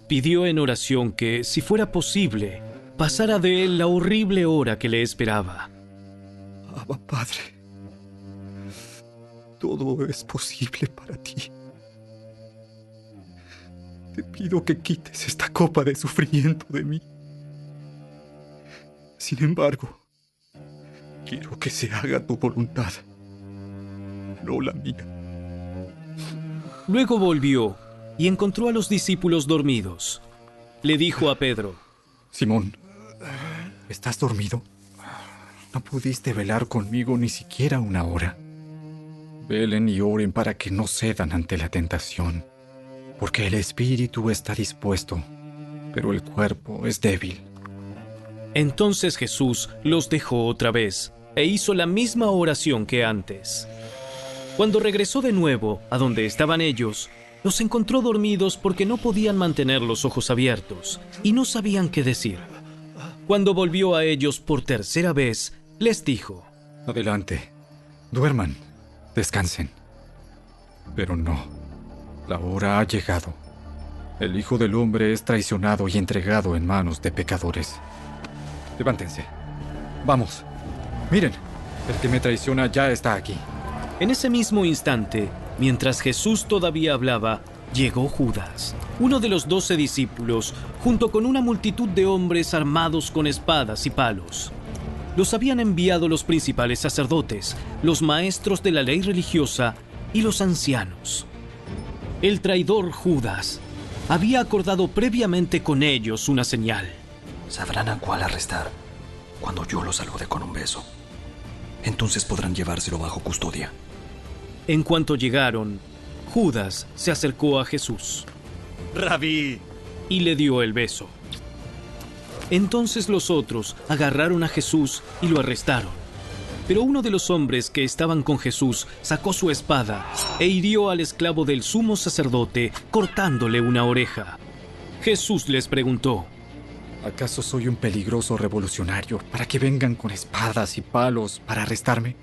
Pidió en oración que, si fuera posible, pasara de él la horrible hora que le esperaba. Abba, Padre, todo es posible para ti. Te pido que quites esta copa de sufrimiento de mí. Sin embargo, quiero que se haga tu voluntad, no la mía. Luego volvió y encontró a los discípulos dormidos. Le dijo a Pedro: Simón, ¿estás dormido? ¿No pudiste velar conmigo ni siquiera 1 hora? Velen y oren para que no cedan ante la tentación, porque el espíritu está dispuesto, pero el cuerpo es débil. Entonces Jesús los dejó otra vez e hizo la misma oración que antes. Cuando regresó de nuevo a donde estaban ellos, los encontró dormidos porque no podían mantener los ojos abiertos y no sabían qué decir. Cuando volvió a ellos por tercera vez, les dijo: Adelante, duerman, descansen. Pero no, la hora ha llegado. El Hijo del Hombre es traicionado y entregado en manos de pecadores. Levántense. Vamos. Miren, el que me traiciona ya está aquí. En ese mismo instante, mientras Jesús todavía hablaba, llegó Judas, uno de los 12 discípulos, junto con una multitud de hombres armados con espadas y palos. Los habían enviado los principales sacerdotes, los maestros de la ley religiosa y los ancianos. El traidor Judas había acordado previamente con ellos una señal. Sabrán a cuál arrestar cuando yo los salude con un beso. Entonces podrán llevárselo bajo custodia. En cuanto llegaron, Judas se acercó a Jesús. ¡Rabí! Y le dio el beso. Entonces los otros agarraron a Jesús y lo arrestaron. Pero uno de los hombres que estaban con Jesús sacó su espada e hirió al esclavo del sumo sacerdote, cortándole una oreja. Jesús les preguntó: ¿acaso soy un peligroso revolucionario para que vengan con espadas y palos para arrestarme?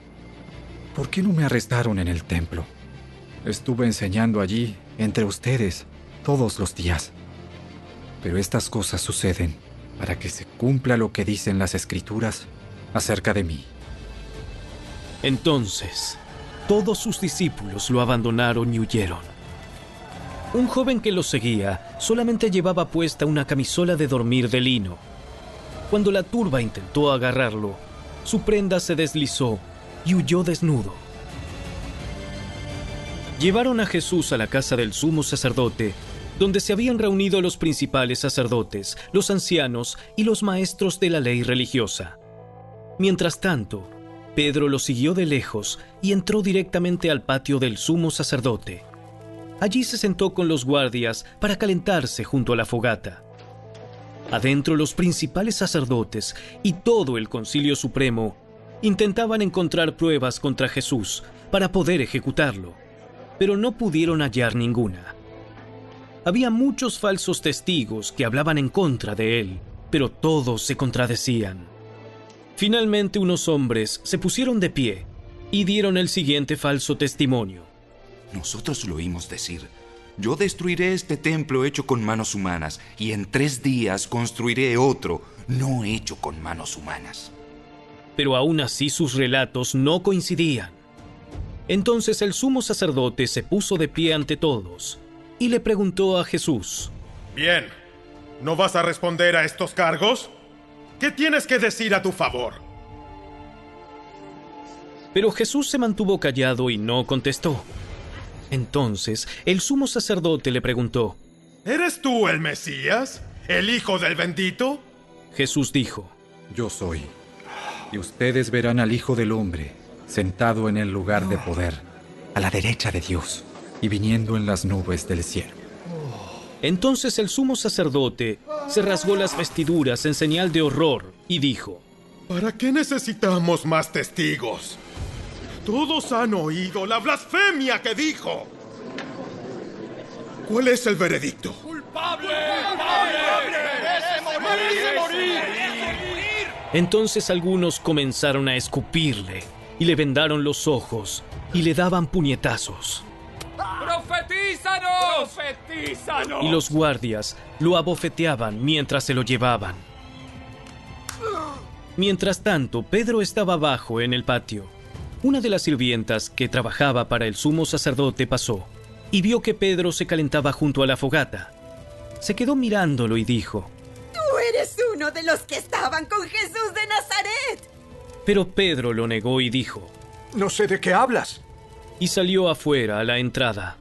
¿Por qué no me arrestaron en el templo? Estuve enseñando allí, entre ustedes, todos los días. Pero estas cosas suceden para que se cumpla lo que dicen las Escrituras acerca de mí. Entonces, todos sus discípulos lo abandonaron y huyeron. Un joven que los seguía solamente llevaba puesta una camisola de dormir de lino. Cuando la turba intentó agarrarlo, su prenda se deslizó y huyó desnudo. Llevaron a Jesús a la casa del sumo sacerdote, donde se habían reunido los principales sacerdotes, los ancianos y los maestros de la ley religiosa. Mientras tanto, Pedro lo siguió de lejos y entró directamente al patio del sumo sacerdote. Allí se sentó con los guardias para calentarse junto a la fogata. Adentro, los principales sacerdotes y todo el Concilio Supremo intentaban encontrar pruebas contra Jesús para poder ejecutarlo, pero no pudieron hallar ninguna. Había muchos falsos testigos que hablaban en contra de él, pero todos se contradecían. Finalmente, unos hombres se pusieron de pie y dieron el siguiente falso testimonio. Nosotros lo oímos decir: yo destruiré este templo hecho con manos humanas, y en 3 días construiré otro, no hecho con manos humanas. Pero aún así sus relatos no coincidían. Entonces el sumo sacerdote se puso de pie ante todos y le preguntó a Jesús: Bien, ¿no vas a responder a estos cargos? ¿Qué tienes que decir a tu favor? Pero Jesús se mantuvo callado y no contestó. Entonces el sumo sacerdote le preguntó: ¿eres tú el Mesías? ¿El Hijo del Bendito? Jesús dijo: yo soy. Y ustedes verán al Hijo del Hombre sentado en el lugar de poder, a la derecha de Dios, y viniendo en las nubes del cielo. Entonces el sumo sacerdote se rasgó las vestiduras en señal de horror y dijo: ¿para qué necesitamos más testigos? Todos han oído la blasfemia que dijo. ¿Cuál es el veredicto? ¡Culpable! ¡Culpable! ¡Merece morir! Entonces algunos comenzaron a escupirle y le vendaron los ojos y le daban puñetazos. ¡Profetízanos! ¡Profetízanos! Y los guardias lo abofeteaban mientras se lo llevaban. Mientras tanto, Pedro estaba abajo en el patio. Una de las sirvientas que trabajaba para el sumo sacerdote pasó y vio que Pedro se calentaba junto a la fogata. Se quedó mirándolo y dijo: ¡tú eres uno de los que estaban con Jesús de Nazaret! Pero Pedro lo negó y dijo: no sé de qué hablas. Y salió afuera a la entrada.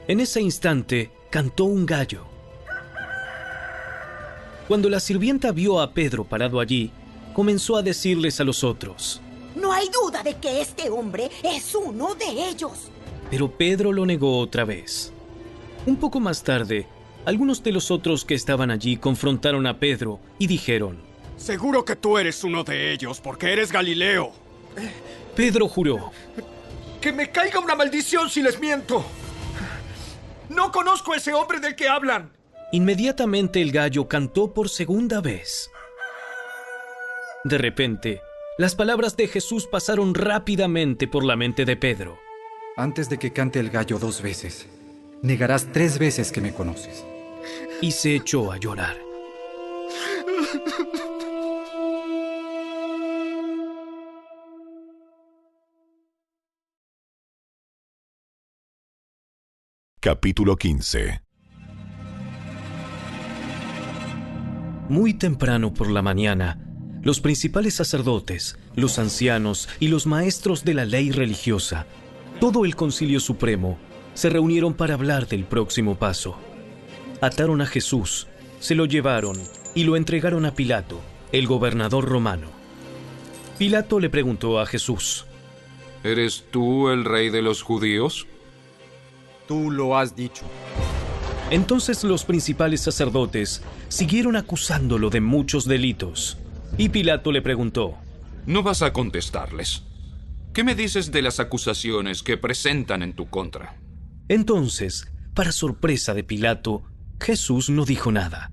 En ese instante cantó un gallo. Cuando la sirvienta vio a Pedro parado allí, comenzó a decirles a los otros: no hay duda de que este hombre es uno de ellos. Pero Pedro lo negó otra vez. Un poco más tarde, algunos de los otros que estaban allí confrontaron a Pedro y dijeron: seguro que tú eres uno de ellos, porque eres Galileo. Pedro juró: ¡que me caiga una maldición si les miento! ¡No conozco a ese hombre del que hablan! Inmediatamente el gallo cantó por segunda vez. De repente, las palabras de Jesús pasaron rápidamente por la mente de Pedro. Antes de que cante el gallo 2 veces, negarás 3 veces que me conoces. Y se echó a llorar. Capítulo 15. Muy temprano por la mañana, los principales sacerdotes, los ancianos y los maestros de la ley religiosa, todo el Concilio Supremo, se reunieron para hablar del próximo paso. Ataron a Jesús, se lo llevaron y lo entregaron a Pilato, el gobernador romano. Pilato le preguntó a Jesús: ¿Eres tú el rey de los judíos? Tú lo has dicho. Entonces los principales sacerdotes siguieron acusándolo de muchos delitos. Y Pilato le preguntó: ¿No vas a contestarles? ¿Qué me dices de las acusaciones que presentan en tu contra? Entonces, para sorpresa de Pilato, Jesús no dijo nada.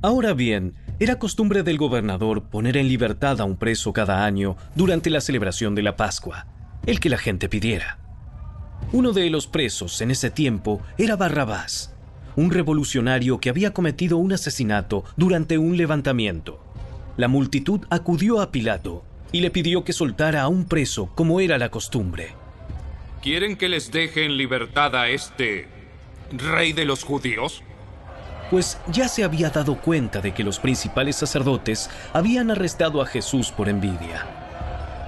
Ahora bien, era costumbre del gobernador poner en libertad a un preso cada año durante la celebración de la Pascua, el que la gente pidiera. Uno de los presos en ese tiempo era Barrabás, un revolucionario que había cometido un asesinato durante un levantamiento. La multitud acudió a Pilato y le pidió que soltara a un preso como era la costumbre. ¿Quieren que les deje en libertad a este rey de los judíos? Pues ya se había dado cuenta de que los principales sacerdotes habían arrestado a Jesús por envidia.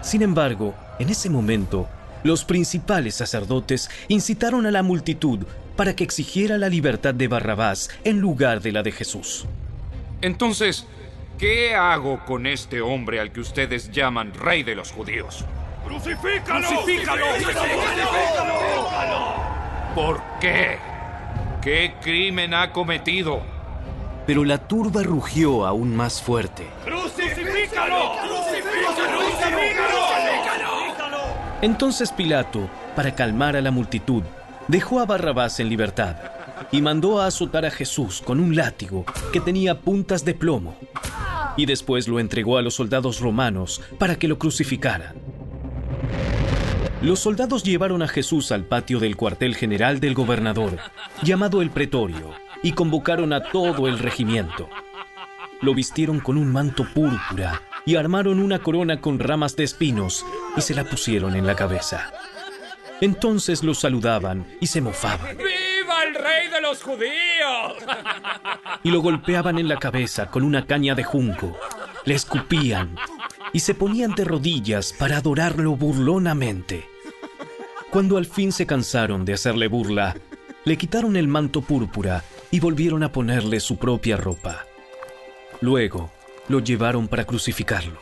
Sin embargo, en ese momento, los principales sacerdotes incitaron a la multitud para que exigiera la libertad de Barrabás en lugar de la de Jesús. Entonces, ¿qué hago con este hombre al que ustedes llaman rey de los judíos? ¡Crucifícalo! ¡Crucifícalo! ¿Por qué? ¿Qué crimen ha cometido? Pero la turba rugió aún más fuerte. ¡Crucifícalo! Entonces Pilato, para calmar a la multitud, dejó a Barrabás en libertad y mandó a azotar a Jesús con un látigo que tenía puntas de plomo, y después lo entregó a los soldados romanos para que lo crucificaran. Los soldados llevaron a Jesús al patio del cuartel general del gobernador, llamado el Pretorio, y convocaron a todo el regimiento. Lo vistieron con un manto púrpura y armaron una corona con ramas de espinos y se la pusieron en la cabeza. Entonces lo saludaban y se mofaban. ¡Viva el rey de los judíos! Y lo golpeaban en la cabeza con una caña de junco, le escupían y se ponían de rodillas para adorarlo burlonamente. Cuando al fin se cansaron de hacerle burla, le quitaron el manto púrpura y volvieron a ponerle su propia ropa. Luego, lo llevaron para crucificarlo.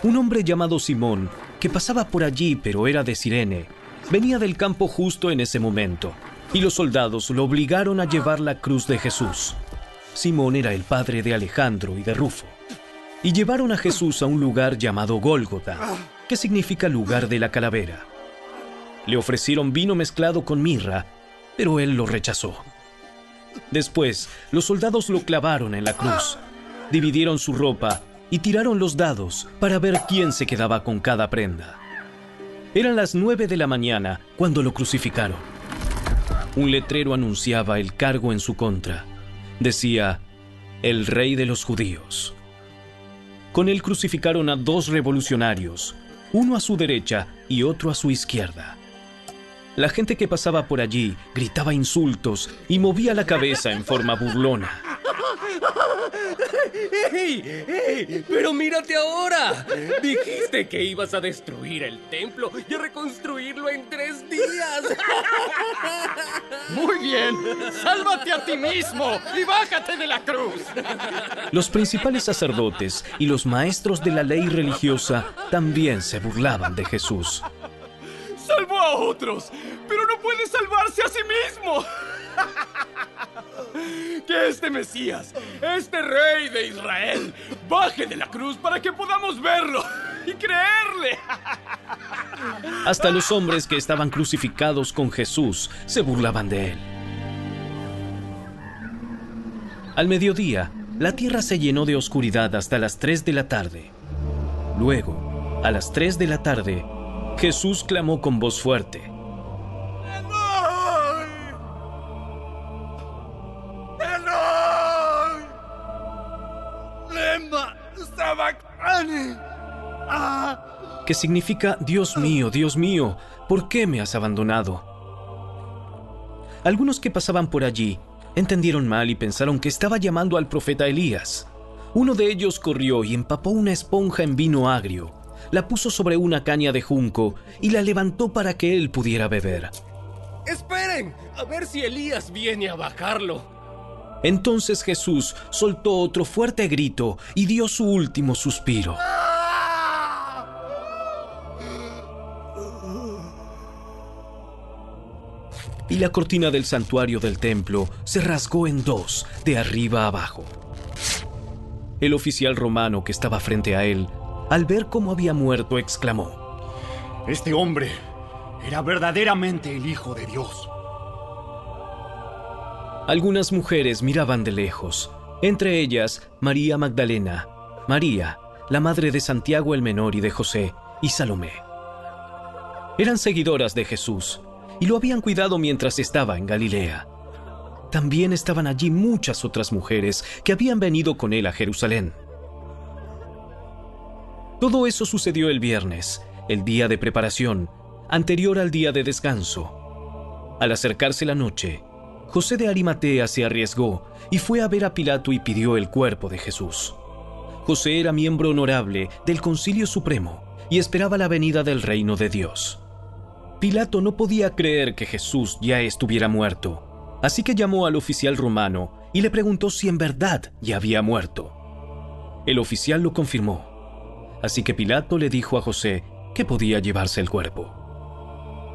Un hombre llamado Simón, que pasaba por allí pero era de Cirene, venía del campo justo en ese momento, y los soldados lo obligaron a llevar la cruz de Jesús. Simón era el padre de Alejandro y de Rufo. Y llevaron a Jesús a un lugar llamado Gólgota, que significa lugar de la calavera. Le ofrecieron vino mezclado con mirra, pero él lo rechazó. Después, los soldados lo clavaron en la cruz, dividieron su ropa y tiraron los dados para ver quién se quedaba con cada prenda. Eran las 9 de la mañana cuando lo crucificaron. Un letrero anunciaba el cargo en su contra. Decía: el rey de los judíos. Con él crucificaron a 2 revolucionarios, uno a su derecha y otro a su izquierda. La gente que pasaba por allí gritaba insultos y movía la cabeza en forma burlona. ¡Ey! ¡Ey! ¡Pero mírate ahora! Dijiste que ibas a destruir el templo y a reconstruirlo en 3 días. Muy bien. Sálvate a ti mismo y bájate de la cruz. Los principales sacerdotes y los maestros de la ley religiosa también se burlaban de Jesús. ¡Salvó a otros! ¡Pero no puede salvarse a sí mismo! Que este Mesías, este rey de Israel, baje de la cruz para que podamos verlo y creerle. Hasta los hombres que estaban crucificados con Jesús se burlaban de él. Al mediodía, la tierra se llenó de oscuridad hasta las 3 de la tarde. Luego, a las 3 de la tarde, Jesús clamó con voz fuerte: ¡Eloi! ¡Lema sabactani! que significa Dios mío, ¿por qué me has abandonado? Algunos que pasaban por allí entendieron mal y pensaron que estaba llamando al profeta Elías. Uno de ellos corrió y empapó una esponja en vino agrio, la puso sobre una caña de junco y la levantó para que él pudiera beber. ¡Esperen! A ver si Elías viene a bajarlo. Entonces Jesús soltó otro fuerte grito y dio su último suspiro. Y la cortina del santuario del templo se rasgó en dos, de arriba a abajo. El oficial romano que estaba frente a él, al ver cómo había muerto, exclamó: Este hombre era verdaderamente el Hijo de Dios. Algunas mujeres miraban de lejos, entre ellas María Magdalena, María, la madre de Santiago el Menor y de José, y Salomé. Eran seguidoras de Jesús y lo habían cuidado mientras estaba en Galilea. También estaban allí muchas otras mujeres que habían venido con él a Jerusalén. Todo eso sucedió el viernes, el día de preparación, anterior al día de descanso. Al acercarse la noche, José de Arimatea se arriesgó y fue a ver a Pilato y pidió el cuerpo de Jesús. José era miembro honorable del Concilio Supremo y esperaba la venida del reino de Dios. Pilato no podía creer que Jesús ya estuviera muerto, así que llamó al oficial romano y le preguntó si en verdad ya había muerto. El oficial lo confirmó, así que Pilato le dijo a José que podía llevarse el cuerpo.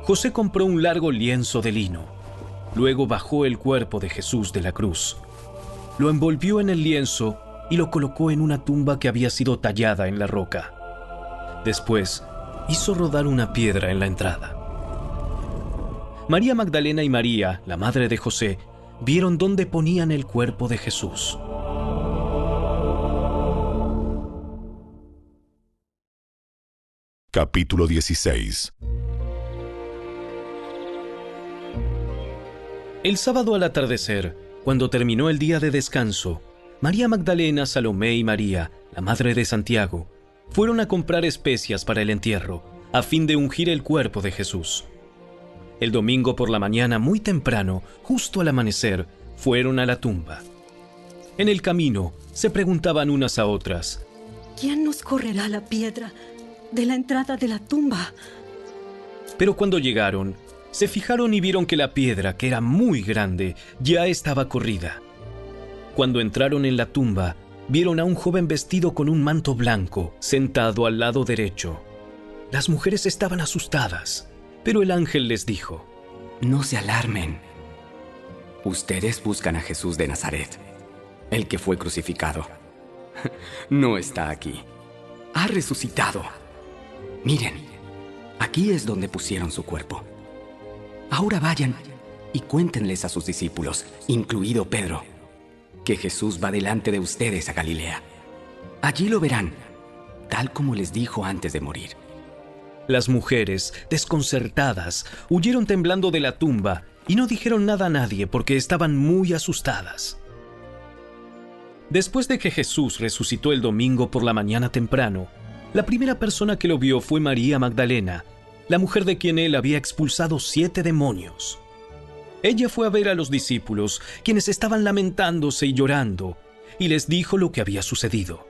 José compró un largo lienzo de lino, luego bajó el cuerpo de Jesús de la cruz, lo envolvió en el lienzo y lo colocó en una tumba que había sido tallada en la roca. Después, hizo rodar una piedra en la entrada. María Magdalena y María, la madre de José, vieron dónde ponían el cuerpo de Jesús. Capítulo 16. El sábado al atardecer, cuando terminó el día de descanso, María Magdalena, Salomé y María, la madre de Santiago, fueron a comprar especias para el entierro, a fin de ungir el cuerpo de Jesús. El domingo por la mañana, muy temprano, justo al amanecer, fueron a la tumba. En el camino, se preguntaban unas a otras: ¿quién nos correrá la piedra de la entrada de la tumba? Pero cuando llegaron, se fijaron y vieron que la piedra, que era muy grande, ya estaba corrida. Cuando entraron en la tumba, vieron a un joven vestido con un manto blanco, sentado al lado derecho. Las mujeres estaban asustadas, pero el ángel les dijo: no se alarmen. Ustedes buscan a Jesús de Nazaret, el que fue crucificado. No está aquí. Ha resucitado. Miren, aquí es donde pusieron su cuerpo. Ahora vayan y cuéntenles a sus discípulos, incluido Pedro, que Jesús va delante de ustedes a Galilea. Allí lo verán, tal como les dijo antes de morir. Las mujeres, desconcertadas, huyeron temblando de la tumba y no dijeron nada a nadie porque estaban muy asustadas. Después de que Jesús resucitó el domingo por la mañana temprano, la primera persona que lo vio fue María Magdalena, la mujer de quien él había expulsado 7 demonios. Ella fue a ver a los discípulos, quienes estaban lamentándose y llorando, y les dijo lo que había sucedido.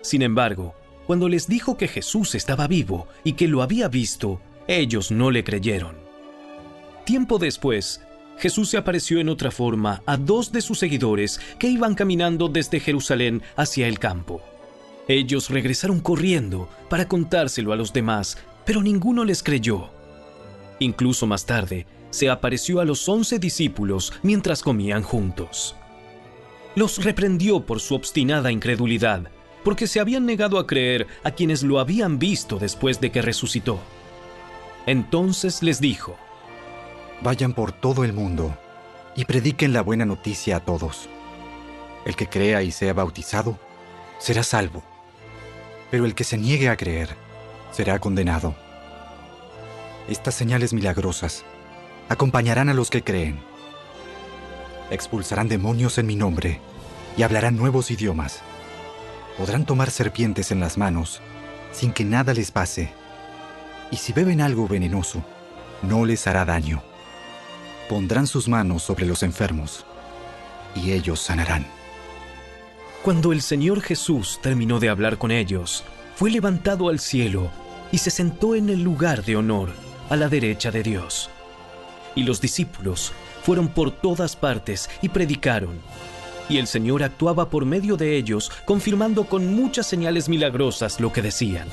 Sin embargo, cuando les dijo que Jesús estaba vivo y que lo había visto, ellos no le creyeron. Tiempo después, Jesús se apareció en otra forma a 2 de sus seguidores que iban caminando desde Jerusalén hacia el campo. Ellos regresaron corriendo para contárselo a los demás, pero ninguno les creyó. Incluso más tarde, se apareció a los 11 discípulos mientras comían juntos. Los reprendió por su obstinada incredulidad, porque se habían negado a creer a quienes lo habían visto después de que resucitó. Entonces les dijo: Vayan por todo el mundo y prediquen la buena noticia a todos. El que crea y sea bautizado será salvo, pero el que se niegue a creer será condenado. Estas señales milagrosas acompañarán a los que creen. Expulsarán demonios en mi nombre y hablarán nuevos idiomas. Podrán tomar serpientes en las manos sin que nada les pase. Y si beben algo venenoso, no les hará daño. Pondrán sus manos sobre los enfermos y ellos sanarán. Cuando el Señor Jesús terminó de hablar con ellos, fue levantado al cielo y se sentó en el lugar de honor a la derecha de Dios. Y los discípulos fueron por todas partes y predicaron. Y el Señor actuaba por medio de ellos, confirmando con muchas señales milagrosas lo que decían.